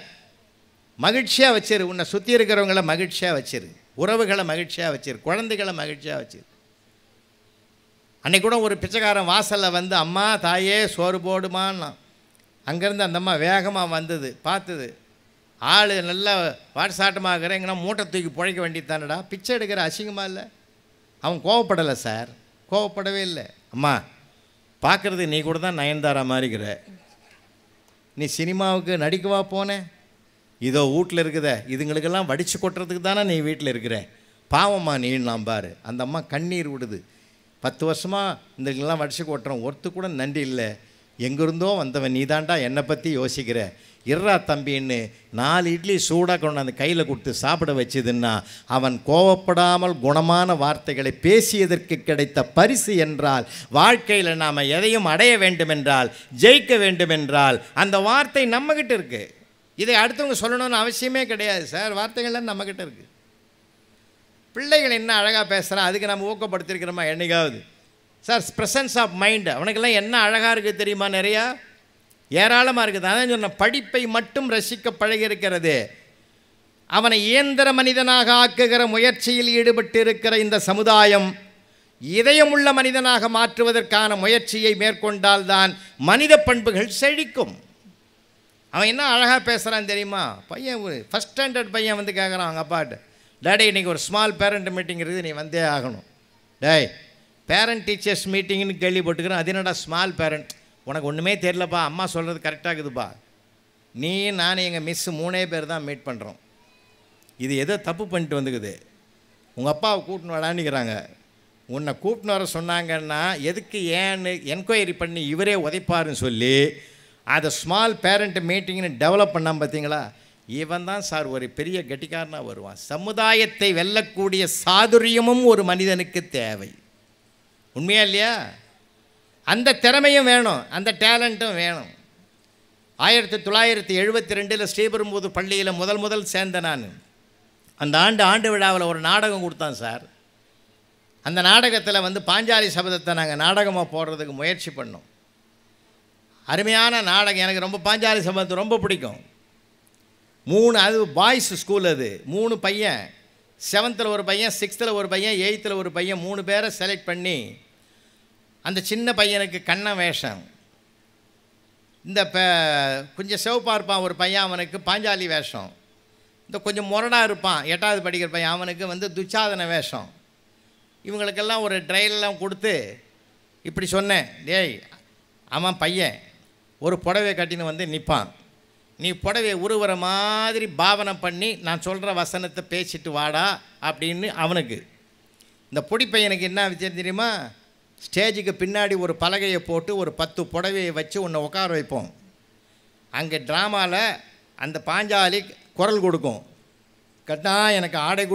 மகிழ்ச்சியாக வச்சிரு, உன்னை சுற்றி இருக்கிறவங்கள மகிழ்ச்சியாக வச்சிரு, உறவுகளை மகிழ்ச்சியாக வச்சிரு, குழந்தைகளை மகிழ்ச்சியாக வச்சிரு. அன்றைக்கி கூட ஒரு பிச்சைக்காரன் வாசலில் வந்து, அம்மா தாயே சோறு போடுமான்னா. அங்கேருந்து அந்த அம்மா வேகமாக வந்தது, பார்த்தது ஆள் நல்லா வாட்ஸாட்டமாகறேங்கன்னா மூட்டை தூக்கி பிழைக்க வேண்டியது தானடா, பிச்சை எடுக்கிற அசிங்கமாக இல்லை? அவன் கோவப்படலை சார், கோவப்படவே இல்லை. அம்மா பார்க்குறது நீ கூட தான் நயன்தாரா மாதிரிக்கிற, நீ சினிமாவுக்கு நடிக்கவா போனேன்? இதோ வீட்டில் இருக்குத, இதுங்களுக்கெல்லாம் வடித்து கொட்டுறதுக்கு தானே நீ வீட்டில் இருக்கிற, பாவம்மா நீ நான் பாரு. அந்த அம்மா கண்ணீர் விடுது. 10 வருஷமாக இதுக்கெல்லாம் வடித்து கொட்டுறோம், ஒருத்து கூட நன்றி இல்லை, எங்கேருந்தோ வந்தவன் நீ தாண்டா என்னை பற்றி யோசிக்கிற, இர்ரா தம்பின்னு 4 இட்லி சூடாக கொண்டு அந்த கையில் கொடுத்து சாப்பிட வச்சதுன்னா அவன் கோவப்படாமல் குணமான வார்த்தைகளை பேசியதற்கு கிடைத்த பரிசு என்றால், வாழ்க்கையில் நாம் எதையும் அடைய வேண்டுமென்றால், ஜெயிக்க வேண்டுமென்றால் அந்த வார்த்தை நம்மக்கிட்ட இருக்குது. இதை அடுத்தவங்க சொல்லணும்னு அவசியமே கிடையாது சார், வார்த்தைகள்லாம் நம்மக்கிட்ட இருக்குது. பிள்ளைகள் என்ன அழகாக பேசுகிறான், அதுக்கு நம்ம ஊக்கப்படுத்திருக்கிறோமா என்னைக்காவது? சார் ப்ரெசன்ஸ் ஆஃப் மைண்டு, அவனுக்கெல்லாம் என்ன அழகாக இருக்குது தெரியுமா? நிறையா ஏராளமாக இருக்குது. அதான் சொன்ன, படிப்பை மட்டும் ரசிக்க பழகியிருக்கிறது. அவனை இயந்திர மனிதனாக ஆக்குகிற முயற்சியில் ஈடுபட்டு இருக்கிற இந்த சமுதாயம் இதயமுள்ள மனிதனாக மாற்றுவதற்கான முயற்சியை மேற்கொண்டால்தான் மனித பண்புகள் செழிக்கும். அவன் என்ன அழகாக பேசுகிறான் தெரியுமா? பையன் ஃபஸ்ட் ஸ்டாண்டர்ட் பையன் வந்து கேட்குறான் அவங்க அப்பாட்ட, டேடி இன்றைக்கி ஒரு ஸ்மால் பேரண்ட் மீட்டிங் இருக்குது, நீ வந்தே ஆகணும். டேய் பேரண்ட் டீச்சர்ஸ் மீட்டிங்னு கேள்விப்பட்டுக்கிறேன், அது என்னடா ஸ்மால் பேரண்ட்? உனக்கு ஒன்றுமே தெரியலப்பா, அம்மா சொல்கிறது கரெக்டாக இருக்குதுப்பா. நீ நான் எங்கள் மிஸ்ஸு 3 பேர் தான் மீட் பண்ணுறோம். இது எதோ தப்பு பண்ணிட்டு வந்துக்குது, உங்கள் அப்பாவை கூட்டின்னு வரான்னுக்கிறாங்க. உன்னை கூட்டின்னு வர சொன்னாங்கன்னா எதுக்கு ஏன்னு என்கொயரி பண்ணி இவரே உதைப்பாருன்னு சொல்லி அதை ஸ்மால் பேரண்ட் மீட்டிங்னு டெவலப் பண்ணாமல் பார்த்தீங்களா? இவன் தான் சார் ஒரு பெரிய கெட்டிக்காரனாக வருவான். சமுதாயத்தை வெல்லக்கூடிய சாதுரியமும் ஒரு மனிதனுக்கு தேவை. உண்மையா இல்லையா? அந்த திறமையும் வேணும், அந்த டேலண்ட்டும் வேணும். 1972 ஸ்ரீபெரும்புதூர் பள்ளியில் முதல் சேர்ந்த நான். அந்த ஆண்டு விழாவில் ஒரு நாடகம் கொடுத்தான் சார். அந்த நாடகத்தில் வந்து பாஞ்சாலி சபதத்தை நாங்கள் நாடகமாக போடுறதுக்கு முயற்சி பண்ணோம். அருமையான நாடகம், எனக்கு ரொம்ப பாஞ்சாலி சபதத்தை ரொம்ப பிடிக்கும். 3 அது பாய்ஸ் ஸ்கூல், அது 3 பையன், 7th ஒரு பையன், 6th ஒரு பையன், 8th ஒரு பையன், 3 பேரை செலக்ட் பண்ணி அந்த சின்ன பையனுக்கு கண்ண வேஷம், இந்த கொஞ்சம் சிவப்பாக இருப்பான் ஒரு பையன், அவனுக்கு பாஞ்சாலி வேஷம், இந்த கொஞ்சம் முரடாக இருப்பான் 8வது படிக்கிற பையன், அவனுக்கு வந்து துச்சாதன வேஷம். இவங்களுக்கெல்லாம் ஒரு ட்ரையல்லாம் கொடுத்து இப்படி சொன்னேன், டேய் அவன் பையன் ஒரு புடவை கட்டின்னு வந்து நிற்பான், நீ புடவையை உருவற மாதிரி பாவனை பண்ணி நான் சொல்கிற வசனத்தை பேசிட்டு வாடா அப்படின்னு. அவனுக்கு இந்த பொடி பையனுக்கு என்ன விஷயம் தெரியுமா? ஸ்டேஜுக்கு பின்னாடி ஒரு பலகையை போட்டு ஒரு 10 புடவையை வச்சு உன்னை உட்கார வைப்போம். அங்கே ட்ராமாவில் அந்த பாஞ்சாலி குரல் கொடுக்கும், கட்டா எனக்கு ஆடை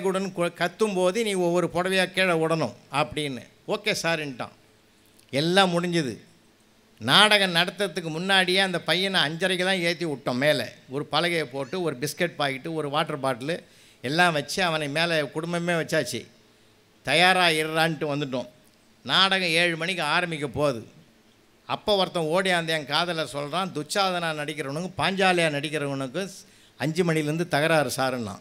கொடுன்னு கத்தும்போது நீ ஒவ்வொரு புடவையாக கீழே விடணும் அப்படின்னு. ஓகே சார்ன்ட்டான். எல்லாம் முடிஞ்சுது. நாடகம் நடத்துறதுக்கு முன்னாடியே அந்த பையனை 5:30க்கு தான் ஏற்றி விட்டோம். மேலே ஒரு பலகையை போட்டு ஒரு பிஸ்கட் பாக்கெட்டு ஒரு வாட்டர் பாட்டிலு எல்லாம் வச்சு அவனை மேலே குடும்பமே வச்சாச்சு. தயாராக இருறான்ட்டு வந்துட்டோம். நாடகம் 7 மணிக்கு ஆரம்பிக்க போகுது. அப்போ ஒருத்தன் ஓடியாந்து என் காதில் சொல்கிறான், துச்சாதனா நடிக்கிறவனுக்கும் பாஞ்சாலியா நடிக்கிறவனுக்கும் 5 மணிலேருந்து தகராறு சாருன்னா.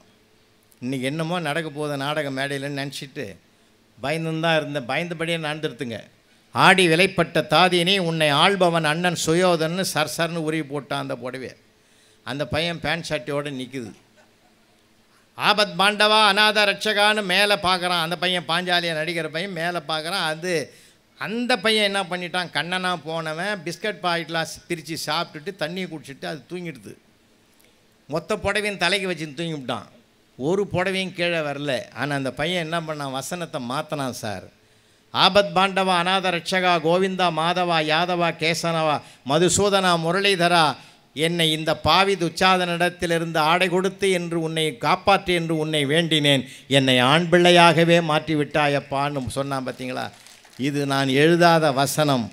இன்றைக்கி என்னமோ நடக்க போகுது நாடக மேடையில்னு நினச்சிட்டு பயந்துதான் இருந்தேன். பயந்தபடியே நடந்துருத்துங்க. ஆடி விலைப்பட்ட தாதினி உன்னை ஆள்பவன் அண்ணன் சுயோதன்னு சர்சர்னு உருவி போட்டான் அந்த புடவை. அந்த பையன் பேண்ட் ஷர்ட்டியோடு நிற்குது. ஆபத் பாண்டவா அநாத ரட்சகான்னு மேலே பார்க்குறான். அந்த பையன் பாஞ்சாலியா நடிக்கிற பையன் மேலே பார்க்குறான். அந்த பையன் என்ன பண்ணிட்டான், கண்ணனா போனவன் பிஸ்கட் பாக்கெட்லாம் பிரித்து சாப்பிட்டுட்டு தண்ணியை குடிச்சிட்டு அது தூங்கிடுது. மொத்த புடவையும் தலைக்கு வச்சு தூங்கிவிட்டான். ஒரு புடவையும் கீழே வரல. ஆனால் அந்த பையன் என்ன பண்ணான், வசனத்தை மாற்றினான். சார், ஆபத் பாண்டவா அநாத ரட்சகா கோவிந்தா மாதவா யாதவா கேசனவா மதுசூதனா முரளிதரா என்னை இந்த பாவி துச்சாதனிடத்திலிருந்து ஆடை கொடுத்து என்று உன்னை காப்பாற்று என்று உன்னை வேண்டினேன், என்னை ஆண் பிள்ளையாகவே மாற்றி விட்டாயப்பான்னு சொன்னான். பார்த்தீங்களா, இது நான் எழுதாத வசனம்,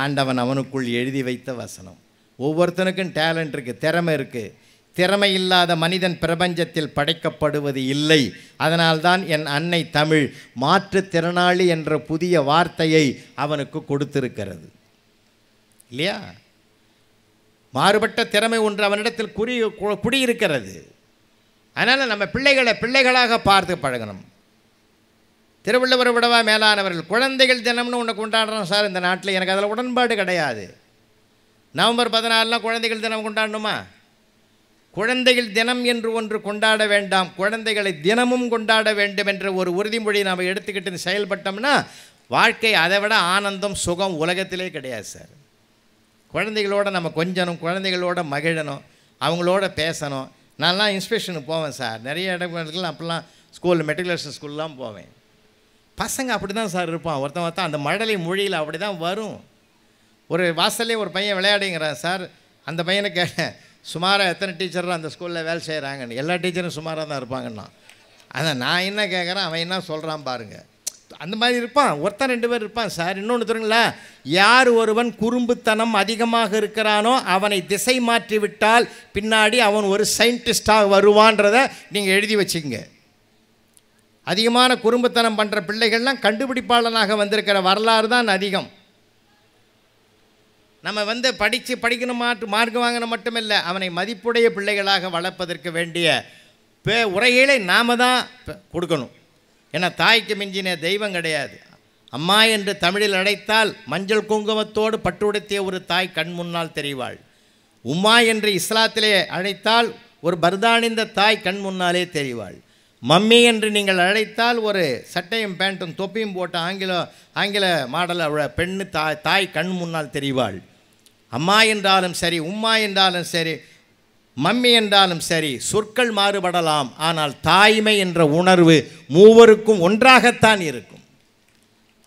ஆண்டவன் அவனுக்குள் எழுதி வைத்த வசனம். ஒவ்வொருத்தனுக்கும் டேலண்ட் இருக்குது, திறமை இருக்குது. திறமை இல்லாத மனிதன் பிரபஞ்சத்தில் படைக்கப்படுவது இல்லை. அதனால்தான் என் அன்னை தமிழ் மாற்றுத்திறனாளி என்ற புதிய வார்த்தையை அவனுக்கு கொடுத்திருக்கிறது இல்லையா? மாறுபட்ட திறமை ஒன்று அவனிடத்தில் குடியிருக்கிறது. அதனால் நம்ம பிள்ளைகளை பிள்ளைகளாக பார்த்து பழகணும். திருவள்ளுவர் விடவா மேலானவர்கள் குழந்தைகள் தினம்னு ஒன்று கொண்டாடுறோம் சார் இந்த நாட்டில். எனக்கு அதில் உடன்பாடு கிடையாது. நவம்பர் 14 குழந்தைகள் தினம் கொண்டாடணுமா? குழந்தைகள் தினம் என்று ஒன்று கொண்டாட வேண்டாம், குழந்தைகளை தினமும் கொண்டாட வேண்டும் என்ற ஒரு உறுதிமொழி நாம் எடுத்துக்கிட்டு செயல்பட்டோம்னா வாழ்க்கை அதை விட ஆனந்தம் சுகம் உலகத்திலே கிடையாது சார். குழந்தைகளோட நம்ம கொஞ்சணும், குழந்தைகளோட மகிழணும், அவங்களோட பேசணும். நான்லாம் இன்ஸ்பெக்ஷனுக்கு போவேன் சார், நிறைய இடங்களுக்கு அப்போல்லாம் ஸ்கூலில் மெட்ரிகுலேஷன் ஸ்கூல்லாம் போவேன். பசங்க அப்படி தான் சார் இருப்பான். ஒருத்தன் அந்த மழலை மொழியில் அப்படி தான் வரும். ஒரு வாசல்லே ஒரு பையன் விளையாடுங்கிறான் சார். அந்த பையனை கேட்டேன், சுமாராக எத்தனை டீச்சர் அந்த ஸ்கூலில் வேலை செய்கிறாங்கன்னு. எல்லா டீச்சரும் சுமாராக தான் இருப்பாங்கண்ணா. அதான் நான் என்ன கேட்குறேன், அவன் என்ன சொல்கிறான் பாருங்கள். அந்த மாதிரி இருப்பான். ஒருத்தன் 2 பேர் இருப்பான் சார். இன்னொன்று தெரியுங்களா, யார் ஒருவன் குறும்புத்தனம் அதிகமாக இருக்கிறானோ அவனை திசை மாற்றி விட்டால் பின்னாடி அவன் ஒரு சயின்டிஸ்டாக வருவான்றதை நீங்கள் எழுதி வச்சுக்கங்க. அதிகமான குறும்புத்தனம் பண்ணுற பிள்ளைகள்லாம் கண்டுபிடிப்பாளனாக வந்திருக்கிற வரலாறு தான் அதிகம். நம்ம படிக்கணும் மார்க் வாங்கின மட்டுமில்லை, அவனை மதிப்புடைய பிள்ளைகளாக வளர்ப்பதற்கு வேண்டிய உரைகளை நாம் தான் கொடுக்கணும். ஏன்னா தாய்க்கு மிஞ்சின தெய்வம் கிடையாது. அம்மா என்று தமிழில் அழைத்தால் மஞ்சள் குங்குமத்தோடு பட்டுடுத்திய ஒரு தாய் கண் முன்னால் தெரிவாள். உம்மா என்று இஸ்லாத்திலே அழைத்தால் ஒரு பர்தானிந்த தாய் கண் முன்னாலே தெரிவாள். மம்மி என்று நீங்கள் அழைத்தால் ஒரு சட்டையும் பேண்ட்டும் தொப்பியும் போட்ட ஆங்கில மாடல் பெண்ணு தாய் கண் முன்னால் தெரிவாள். அம்மா என்றாலும் சரி, உம்மா என்றாலும் சரி, மம்மி என்றாலும் சரி, சொற்கள் மாறுபடலாம், ஆனால் தாய்மை என்ற உணர்வு மூவருக்கும் ஒன்றாகத்தான் இருக்கும்.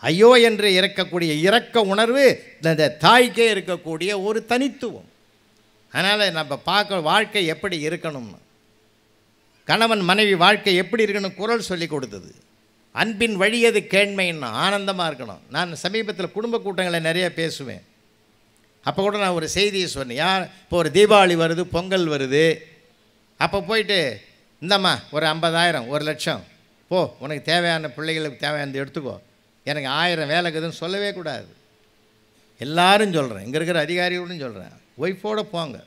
ஐயோ என்று இறக்கக்கூடிய இரக்க உணர்வு இந்த தாய்க்கே இருக்கக்கூடிய ஒரு தனித்துவம். அதனால் நம்ம பார்க்க வாழ்க்கை எப்படி இருக்கணும்னு, கணவன் மனைவி வாழ்க்கை எப்படி இருக்கணும் குரல் சொல்லி கொடுத்தது. அன்பின் வழியது கேண்மைன்னா ஆனந்தமாக இருக்கணும். நான் சமீபத்தில் குடும்ப கூட்டங்களை நிறைய பேசுவேன். அப்போ கூட நான் ஒரு செய்தியை சொன்னேன். இப்போ ஒரு தீபாவளி வருது, பொங்கல் வருது, அப்போ போயிட்டு இந்தம்மா ஒரு 50,000 1,00,000 போ, உனக்கு தேவையான பிள்ளைகளுக்கு தேவையானது எடுத்துக்கோ, எனக்கு 1000 வேலை இருக்குதுன்னு சொல்லவே கூடாது. எல்லாரும் சொல்கிறேன், இங்கே இருக்கிற அதிகாரிகளும் சொல்கிறேன், ஒய்ஃபோடு போங்க,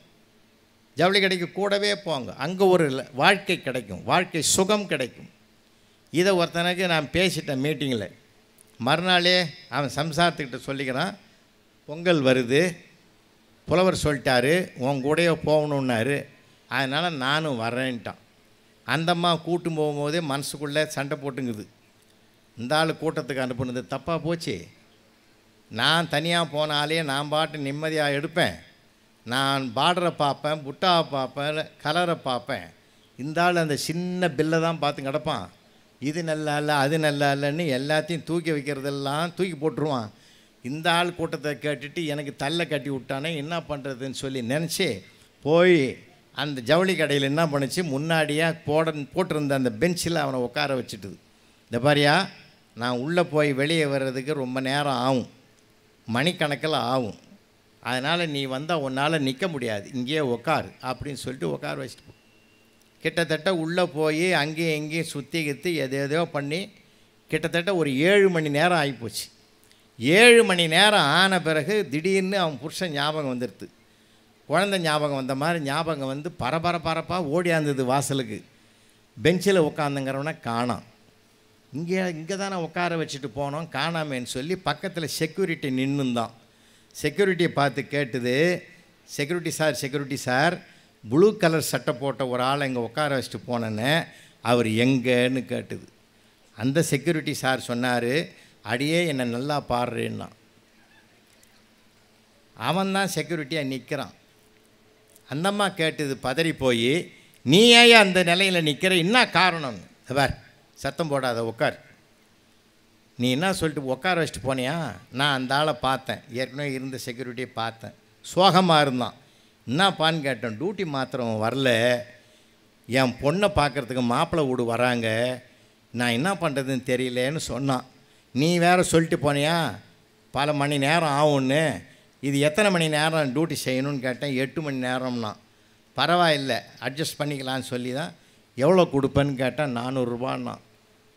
ஜவுளி கடைக்கு கூடவே போங்க, அங்கே ஒரு வாழ்க்கை கிடைக்கும், வாழ்க்கை சுகம் கிடைக்கும். இதை ஒருத்தனுக்கு நான் பேசிட்டேன் மீட்டிங்கில். மறுநாளே அவன் சம்சாரத்துக்கிட்ட சொல்லிக்கிறான், பொங்கல் வருது, புலவர் சொல்லிட்டாரு உன் கூடயே போகணுன்னாரு, அதனால் நானும் வரேன்ட்டான். அந்தம்மா கூட்டும் போகும்போதே மனசுக்குள்ளே சண்டை போட்டுங்குது. இந்த ஆள் கூட்டத்துக்கு அனுப்புனது தப்பாக போச்சு, நான் தனியாக போனாலே நான் பாட்டு நிம்மதியாக எடுப்பேன், நான் பார்டரை பார்ப்பேன், புட்டாவை பார்ப்பேன், கலரை பார்ப்பேன், இந்த ஆள் அந்த சின்ன பில்லை தான் பார்த்து கிடப்பான், இது நல்லா இல்லை அது நல்லா இல்லைன்னு எல்லாத்தையும் தூக்கி வைக்கிறதெல்லாம் தூக்கி போட்டுருவான். இந்த ஆள் கூட்டத்தை கேட்டுட்டு எனக்கு தள்ள கட்டி விட்டானே என்ன பண்ணுறதுன்னு சொல்லி நினச்சி போய் அந்த ஜவுளி கடையில் என்ன பண்ணுச்சு, முன்னாடியாக போட்டிருந்த அந்த பெஞ்சில் அவனை உட்கார வச்சுட்டுது. இந்த பாரியா, நான் உள்ளே போய் வெளியே வர்றதுக்கு ரொம்ப நேரம் ஆகும், மணிக்கணக்கில் ஆகும், அதனால் நீ வந்தால் உன்னால் நிற்க முடியாது, இங்கேயே உட்காரு அப்படின்னு சொல்லிட்டு உட்கார வச்சுட்டு போ. கிட்டத்தட்ட உள்ளே போய் அங்கேயும் எங்கேயும் சுற்றி கித்தி எதேதோ பண்ணி கிட்டத்தட்ட ஒரு 7 மணி நேரம் ஆகிப்போச்சு. 7 மணி நேரம் ஆன பிறகு திடீர்னு அவன் புருஷன் ஞாபகம் வந்துடுது. குழந்தை ஞாபகம் வந்த மாதிரி ஞாபகம் வந்து பரபரப்பாக ஓடியாந்தது வாசலுக்கு. பெஞ்சில் உட்காந்துங்கிறவனை காணாம். இங்கே தான் நான் உட்கார வச்சுட்டு போனோம், காணாமேன்னு சொல்லி பக்கத்தில் செக்யூரிட்டி நின்றுந்தான். செக்யூரிட்டியை பார்த்து கேட்டுது, செக்யூரிட்டி சார் ப்ளூ கலர் சட்டை போட்ட ஒரு ஆளை இங்கே உட்கார வச்சுட்டு போனேன்னு அவர் எங்கேன்னு கேட்டுது. அந்த செக்யூரிட்டி சார் சொன்னார், அடியே என்னை நல்லா பாடுறேன்னா. அவன் தான் செக்யூரிட்டியாக நிற்கிறான். அந்தம்மா கேட்டது பதறி போய், நீ ஏன் அந்த நிலையில் நிற்கிற, என்ன காரணம்னு. பார், சத்தம் போடாத, உட்கார். நீ என்ன சொல்லிட்டு உட்கார வச்சுட்டு போனியா? நான் அந்த ஆளை பார்த்தேன், ஏற்கனவே இருந்த செக்யூரிட்டியை பார்த்தேன், சோகமாக இருந்தான். என்னப்பான்னு கேட்டேன். டியூட்டி மாத்திரம் வரல, என் பொண்ணை பார்க்குறதுக்கு மாப்பிள்ளை வீடு வராங்க, நான் என்ன பண்ணுறதுன்னு தெரியலேன்னு சொன்னான். நீ வேறு சொல்லிட்டு போனியா பல மணி நேரம் ஆகும்னு. இது எத்தனை மணி நேரம் டியூட்டி செய்யணும்னு கேட்டேன். 8 மணி நேரம்னா. பரவாயில்லை, அட்ஜஸ்ட் பண்ணிக்கலான்னு சொல்லி தான். எவ்வளோ கொடுப்பேன்னு கேட்டேன். 400 ரூபான்னா.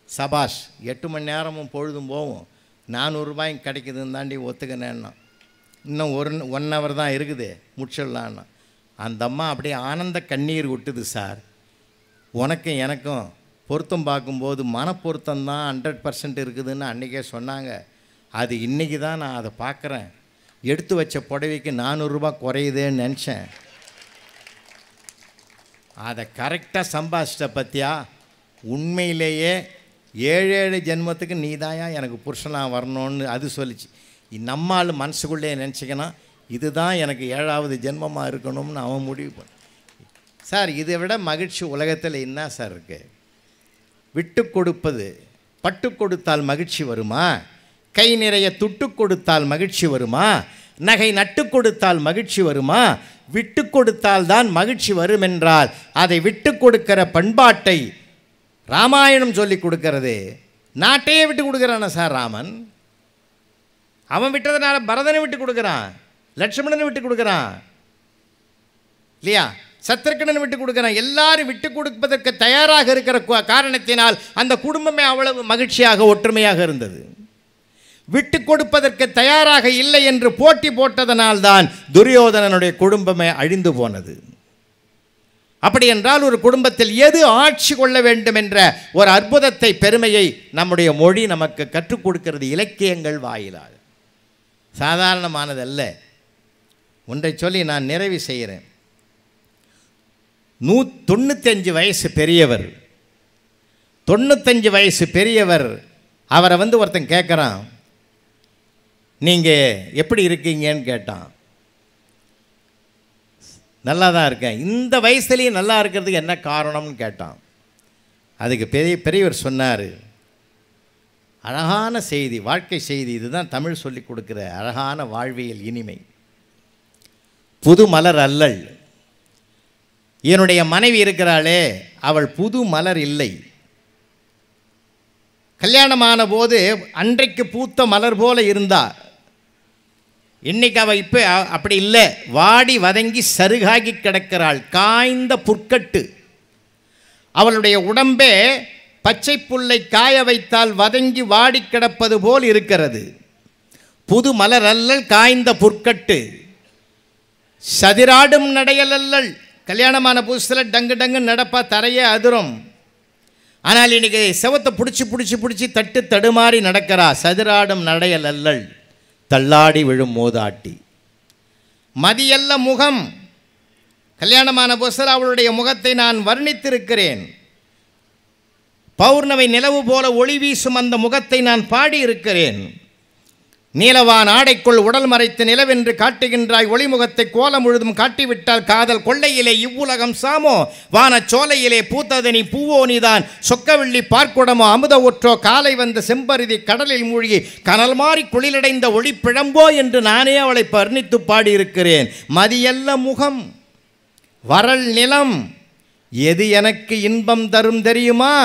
சபாஷ், 8 மணி நேரமும் பொழுதும் போகும், 400 ரூபாயும் கிடைக்குதுன்னு தாண்டி ஒத்துக்கினேன்னா. இன்னும் 1 ஹவர் தான் இருக்குது, முடிச்சிடலான்னா. அந்த அம்மா அப்படியே ஆனந்த கண்ணீர் விட்டுது. சார், உனக்கும் எனக்கும் பொருத்தம் பார்க்கும்போது மனப்பொருத்தம் தான் 100% இருக்குதுன்னு அன்றைக்கே சொன்னாங்க. அது இன்றைக்கி தான் நான் அதை பார்க்குறேன். எடுத்து வச்ச புடவைக்கு 400 ரூபா குறையுதேன்னு நினச்சேன். அதை கரெக்டாக சம்பாதிச்சிட்ட பற்றியா? உண்மையிலேயே 7 ஜென்மத்துக்கு நீ தாயா எனக்கு புருஷனாக வரணும்னு அது சொல்லிச்சு. நம்மால் மனசுக்குள்ளே நினச்சிக்கணும், இதுதான் எனக்கு 7வது ஜென்மமாக இருக்கணும்னு அவன் முடிவு பண்ண. சார், இதை விட மகிழ்ச்சி உலகத்தில் என்ன சார் இருக்குது? விட்டு கொடுப்பது. பட்டு கொடுத்தால் மகிழ்ச்சி வருமா? கை நிறைய துட்டு கொடுத்தால் மகிழ்ச்சி வருமா? நகை நட்டு கொடுத்தால் மகிழ்ச்சி வருமா? விட்டு கொடுத்தால் தான் மகிழ்ச்சி வரும் என்றால் அதை விட்டு கொடுக்கிற பண்பாட்டை ராமாயணம் சொல்லி கொடுக்கிறது. நாட்டையே விட்டு கொடுக்குறான சார் ராமன். அவன் விட்டதுனால பரதனை விட்டு கொடுக்குறான், லட்சுமணனை விட்டு கொடுக்குறான் இல்லையா, சத்ருக்கனை விட்டு கொடுக்குறான். எல்லாரும் விட்டு கொடுப்பதற்கு தயாராக இருக்கிற காரணத்தினால் அந்த குடும்பமே அவ்வளவு மகிழ்ச்சியாக ஒற்றுமையாக இருந்தது. விட்டு கொடுப்பதற்கு தயாராக இல்லை என்று போட்டி போட்டதனால்தான் துரியோதனனுடைய குடும்பமே அழிந்து போனது. அப்படி என்றால் ஒரு குடும்பத்தில் எது ஆட்சி கொள்ள வேண்டும் என்ற ஒரு அற்புதத்தை, பெருமையை நம்முடைய மொழி நமக்கு கற்றுக் கொடுக்கிறது, இலக்கியங்கள் வாயிலாக. சாதாரணமானதல்ல. ஒன்றை சொல்லி நான் நிறைவு செய்கிறேன். 95 வயசு பெரியவர், 95 வயசு பெரியவர், அவரை வந்து ஒருத்தன் கேட்குறான், நீங்கள் எப்படி இருக்கீங்கன்னு கேட்டான். நல்லா தான் இருக்கேன். இந்த வயசுலேயும் நல்லா இருக்கிறதுக்கு என்ன காரணம்னு கேட்டான். அதுக்கு பெரியவர் சொன்னார், அழகான செய்தி, வாழ்க்கை செய்தி. இதுதான் தமிழ் சொல்லி கொடுக்குற அழகான வாழ்வியல் இனிமை. புது மலர் அல்லள். என்னுடைய மனைவி இருக்கிறாளே, அவள் புது மலர் இல்லை. கல்யாணமான போது அன்றைக்கு பூத்த மலர் போல இருந்தா. இன்னைக்கு அவள் இப்போ அப்படி இல்லை, வாடி வதங்கி சருகாகி கிடக்கிறாள், காய்ந்த புற்கட்டு. அவளுடைய உடம்பே பச்சை புல்லை காய வைத்தால் வதங்கி வாடி கிடப்பது போல் இருக்கிறது. புது மலர் அல்லல், காய்ந்த புற்கட்டு. சதிராடும் நடையல் அல்லல். கல்யாணமான புதுசில் டங்கு டங்கு நடப்பா, தரையே அதிரும். ஆனால் இன்னைக்கு செவத்தை பிடிச்சி தட்டு தடுமாறி நடக்கிறா. சதிராடும் நடையல் அல்லல், தள்ளாடி விழும் மோதாட்டி. மதியல்ல முகம். கல்யாணமான புதுசில் அவளுடைய முகத்தை நான் வர்ணித்திருக்கிறேன். பௌர்ணமி நிலவு போல ஒளி வீசும் அந்த முகத்தை நான் பாடியிருக்கிறேன். நீலவான் ஆடைக்குள் உடல் மறைத்து நிலவென்று காட்டுகின்றாய், ஒளிமுகத்தை கோலம் முழுதும் காட்டிவிட்டால் காதல் கொள்ளையிலே இவ்வுலகம் சாமோ, வான சோலையிலே பூத்ததனி பூவோ நீதான், சொக்கவிள்ளி பார்க்குடமோ அமுத ஒற்றோ, காலை வந்த செம்பருதி கடலில் மூழ்கி கனல் மாறி குளிரடைந்த ஒளி பிழம்போ என்று நானே அவளை வர்ணித்து பாடியிருக்கிறேன். மதியல்ல முகம், வரல் நிலம். எது எனக்கு இன்பம் தரும் தெரியுமா?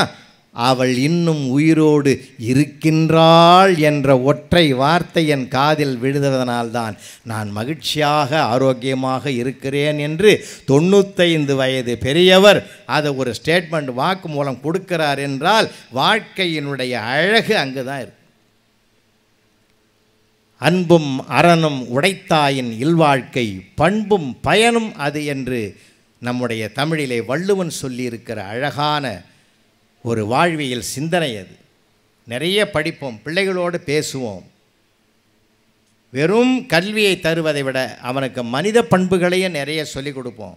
அவள் இன்னும் உயிரோடு இருக்கின்றாள் என்ற ஒற்றை வார்த்தை என் காதில் விழுந்ததனால்தான் நான் மகிழ்ச்சியாக ஆரோக்கியமாக இருக்கிறேன் என்று 95 வயது பெரியவர் அதை ஒரு ஸ்டேட்மெண்ட் வாக்கு மூலம் கொடுக்கிறார் என்றால் வாழ்க்கையினுடைய அழகு அங்கு தான் இருக்கு. அன்பும் அறனும் உடைத்தாயின் இல்வாழ்க்கை பண்பும் பயனும் அது என்று நம்முடைய தமிழிலே வள்ளுவன் சொல்லியிருக்கிற அழகான ஒரு வாழ்வியல் சிந்தனை அது. நிறைய படிப்போம், பிள்ளைகளோடு பேசுவோம். வெறும் கல்வியை தருவதை விட அவனுக்கு மனித பண்புகளையே நிறைய சொல்லிக் கொடுப்போம்.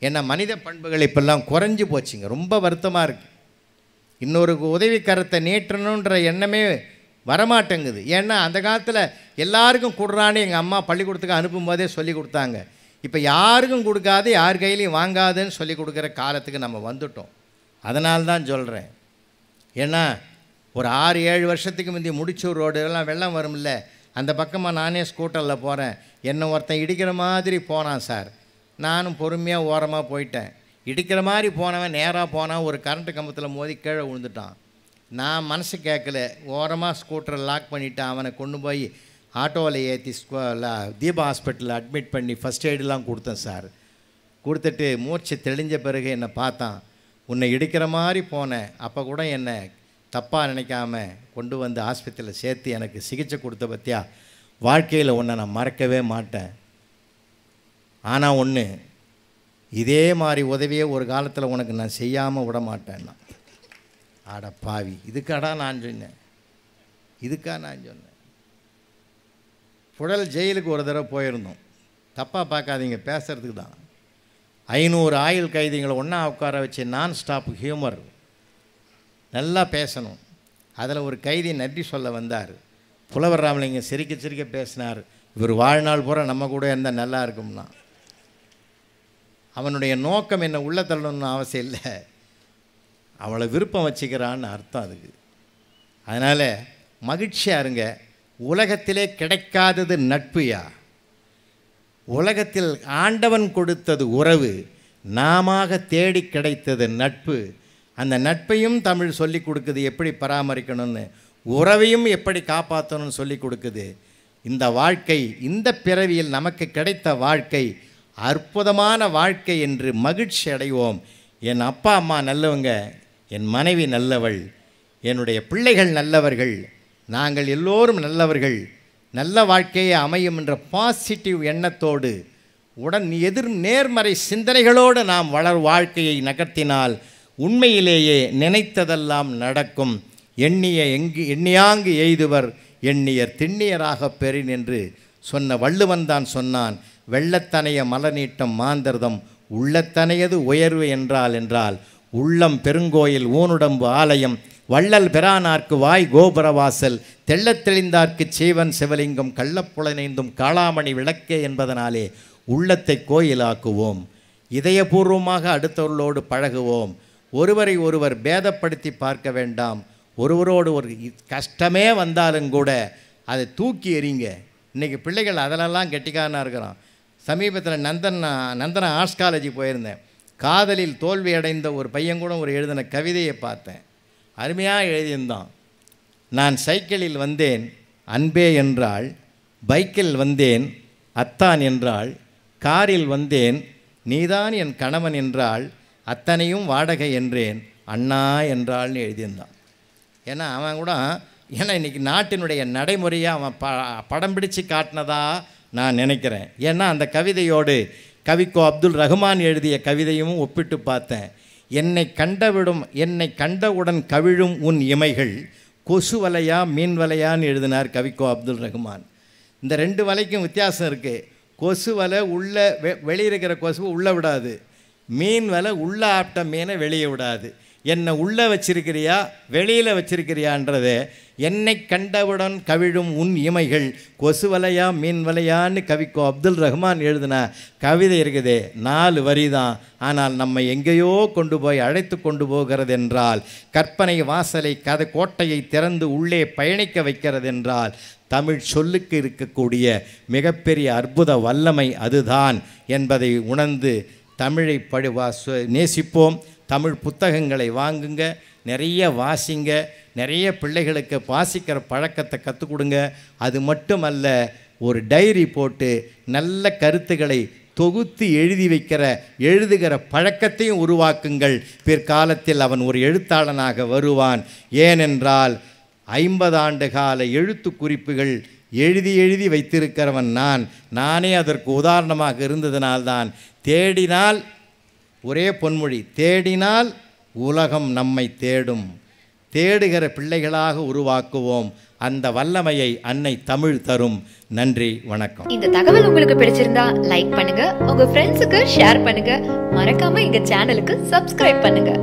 ஏன்னா மனித பண்புகள் இப்பெல்லாம் குறைஞ்சி போச்சுங்க, ரொம்ப வருத்தமாக இருக்குது. இன்னொரு உதவி கரத்தை நீட்டணுன்ற எண்ணமே வரமாட்டேங்குது. ஏன்னா அந்த காலத்தில் எல்லாருக்கும் கொடுறான்னு எங்கள் அம்மா பள்ளிக்கூடத்துக்கு அனுப்பும்போதே சொல்லி கொடுத்தாங்க. இப்போ யாருக்கும் கொடுக்காது, யார் கையிலையும் வாங்காதுன்னு சொல்லி கொடுக்குற காலத்துக்கு நம்ம வந்துட்டோம். அதனால்தான் சொல்கிறேன். ஏன்னா ஒரு 6-7 வருஷத்துக்கு முந்தி முடிச்சூர் ரோடு எல்லாம் வெள்ளம் வரும்ல, அந்த பக்கமாக நானே ஸ்கூட்டரில் போகிறேன். என்னை ஒருத்தன் இடிக்கிற மாதிரி போனான் சார். நானும் பொறுமையாக ஓரமாக போயிட்டேன். இடிக்கிற மாதிரி போனவன் நேராக போனான், ஒரு கரண்ட்டு கம்பத்தில் மோதி கீழே விழுந்துட்டான். நான் மனசு கேட்கல, ஓரமாக ஸ்கூட்டரை லாக் பண்ணிவிட்டு அவனை கொண்டு போய் ஆட்டோவில் ஏற்றி தீபா ஹாஸ்பிட்டலில் அட்மிட் பண்ணி ஃபஸ்ட் எய்டெலாம் கொடுத்தேன் சார். கொடுத்துட்டு மூச்சு தெளிஞ்ச பிறகு என்னை பார்த்தான். உன்னை இடிக்கிற மாதிரி போனேன், அப்போ கூட என்னை தப்பாக நினைக்காம கொண்டு வந்து ஆஸ்பத்திரியில் சேர்த்து எனக்கு சிகிச்சை கொடுத்த பற்றியா, வாழ்க்கையில் உன்னை நான் மறக்கவே மாட்டேன். ஆனால் ஒன்று, இதே மாதிரி உதவியே ஒரு காலத்தில் உனக்கு நான் செய்யாமல் விட மாட்டேன்னா. ஆட பாவி, இதுக்காடா நான் சொன்னேன், இதுக்காக நான் சொன்னேன். புழல் ஜெயிலுக்கு ஒரு தடவை போயிருந்தோம். தப்பாக பார்க்காதீங்க, பேசுகிறதுக்கு தான். 500 ஆயுள் கைதிகளை ஒன்றா உட்கார வச்சு நான் ஸ்டாப் ஹியூமர் நல்லா பேசணும். அதில் ஒரு கைதி நன்றி சொல்ல வந்தார். புலவர் ராமலிங்கம் சிரிக்க சிரிக்க பேசினார். இவர் வாழ்நாள் பூரா நம்ம கூட இருந்தால் நல்லா இருக்கும்னா. அவனுடைய நோக்கம் என்ன உள்ள தள்ளணும்னு அவசியம் இல்லை, அவளை விருப்பம் வச்சுக்கிறான்னு அர்த்தம் அதுக்கு. அதனால் மகிழ்ச்சியாக இருங்க. உலகத்திலே கிடைக்காதது நட்புயா. உலகத்தில் ஆண்டவன் கொடுத்தது உறவு, நாம தேடி கிடைத்தது நட்பு. அந்த நட்பையும் தமிழ் சொல்லி கொடுக்குது எப்படி பராமரிக்கணும்னு, உறவையும் எப்படி காப்பாற்றணும்னு சொல்லி கொடுக்குது. இந்த வாழ்க்கை, இந்த பிறவியில் நமக்கு கிடைத்த வாழ்க்கை அற்புதமான வாழ்க்கை என்று மகிழ்ச்சி அடைவோம். என் அப்பா அம்மா நல்லவங்க, என் மனைவி நல்லவள், என்னுடைய பிள்ளைகள் நல்லவர்கள், நாங்கள் எல்லோரும் நல்லவர்கள், நல்ல வாழ்க்கையை அமையும் என்ற பாசிட்டிவ் எண்ணத்தோடு எதிர் நேர்மறை சிந்தனைகளோடு நாம் வாழ்க்கையை நகர்த்தினால் உண்மையிலேயே நினைத்ததெல்லாம் நடக்கும். எண்ணியாங்கு எய்துவர் எண்ணியர் திண்ணியராக பெறின் என்று சொன்ன வள்ளுவன் தான் சொன்னான். வெள்ளத்தனைய மலநீட்டம் மாந்தர்தம் உள்ளத்தனையது உயர்வு என்றால் உள்ளம் பெருங்கோயில் ஊனுடம்பு ஆலயம் வள்ளல் பெறானார்க்கு வாய் கோபுரவாசல் தெள்ளத் தெளிந்தார்க்கு சீவன் சிவலிங்கம் கள்ளப்புலனைந்தும் காளாமணி விளக்கே என்பதனாலே உள்ளத்தை கோயிலாக்குவோம். இதயபூர்வமாக அடுத்தவர்களோடு பழகுவோம். ஒருவரை ஒருவர் பேதப்படுத்தி பார்க்க வேண்டாம். ஒருவரோடு ஒரு கஷ்டமே வந்தாலும் கூட அதை தூக்கி எறிங்க. இன்றைக்கி பிள்ளைகள் அதிலெல்லாம் கெட்டிக்காரனாக இருக்கிறான். சமீபத்தில் நந்தனா ஆர்ட்ஸ் காலேஜ் போயிருந்தேன். காதலில் தோல்வி அடைந்த ஒரு பையன் கூட ஒரு எழுதின கவிதையை பார்த்தேன். அருமையாக எழுதியிருந்தான். நான் சைக்கிளில் வந்தேன் அன்பே என்றாள், பைக்கில் வந்தேன் அத்தான் என்றாள், காரில் வந்தேன் நீதான் என் கணவன் என்றாள், அத்தனையும் வாடகை என்றேன் அண்ணா என்றாள்னு எழுதியிருந்தான். ஏன்னா அவன் கூட இன்றைக்கி நாட்டினுடைய நடைமுறையாக அவன் படம் பிடிச்சு காட்டினதா நான் நினைக்கிறேன். ஏன்னா அந்த கவிதையோடு கவிக்கோ அப்துல் ரஹ்மான் எழுதிய கவிதையும் ஒப்பிட்டு பார்த்தேன். என்னை கண்டவுடன் கவிழும் உன் இமைகள் கொசு வலையா மீன் வலையான்னு எழுதினார் கவிக்கோ அப்துல் ரஹ்மான். இந்த 2 வலைக்கும் வித்தியாசம் இருக்குது. கொசு வலை உள்ளே வெளியே இருக்கிற கொசுவை உள்ளே விடாது, மீன் வலை உள்ளே ஆப்ட மீனை வெளியே விடாது. என்னை உள்ளே வச்சிருக்கிறியா வெளியில் வச்சிருக்கிறியான்றதை என்னை கண்டவுடன் கவிழும் உன் இமைகள் கொசு வலையா மீன் வலையான்னு கவிக்கோ அப்துல் ரஹ்மான் எழுதின கவிதை இருக்குது. 4 வரி தான், ஆனால் நம்ம எங்கேயோ கொண்டு போய் அழைத்து கொண்டு போகிறது என்றால், கற்பனை வாசலை கோட்டையை திறந்து உள்ளே பயணிக்க வைக்கிறது என்றால், தமிழ் சொல்லுக்கு இருக்கக்கூடிய மிகப்பெரிய அற்புத வல்லமை அதுதான் என்பதை உணர்ந்து தமிழை நேசிப்போம். தமிழ் புத்தகங்களை வாங்குங்க. நிறைய வாசிங்க, நிறைய பிள்ளைகளுக்கு வாசிக்கிற பழக்கத்தை கற்றுக் கொடுங்க. அது மட்டுமல்ல, ஒரு டைரி போட்டு நல்ல கருத்துக்களை தொகுத்து எழுதுகிற பழக்கத்தையும் உருவாக்குங்கள். பிற்காலத்தில் அவன் ஒரு எழுத்தாளனாக வருவான். ஏனென்றால் 50 ஆண்டு கால எழுத்து குறிப்புகள் எழுதி வைத்திருக்கிறவன் நானே அதற்கு உதாரணமாக இருந்ததினால்தான். தேடினால், ஒரே பொன்மொழி, தேடினால் உலகம் நம்மை தேடும். தேடுகிற பிள்ளைகளாக உருவாக்குவோம். அந்த வல்லமையை அன்னை தமிழ் தரும். நன்றி, வணக்கம். இந்த தகவல் உங்களுக்கு பிடிச்சிருந்தா லைக் பண்ணுங்க, உங்க ஃப்ரெண்ட்ஸுக்கு ஷேர் பண்ணுங்க, மறக்காம எங்க சேனலுக்கு சப்ஸ்கிரைப் பண்ணுங்க.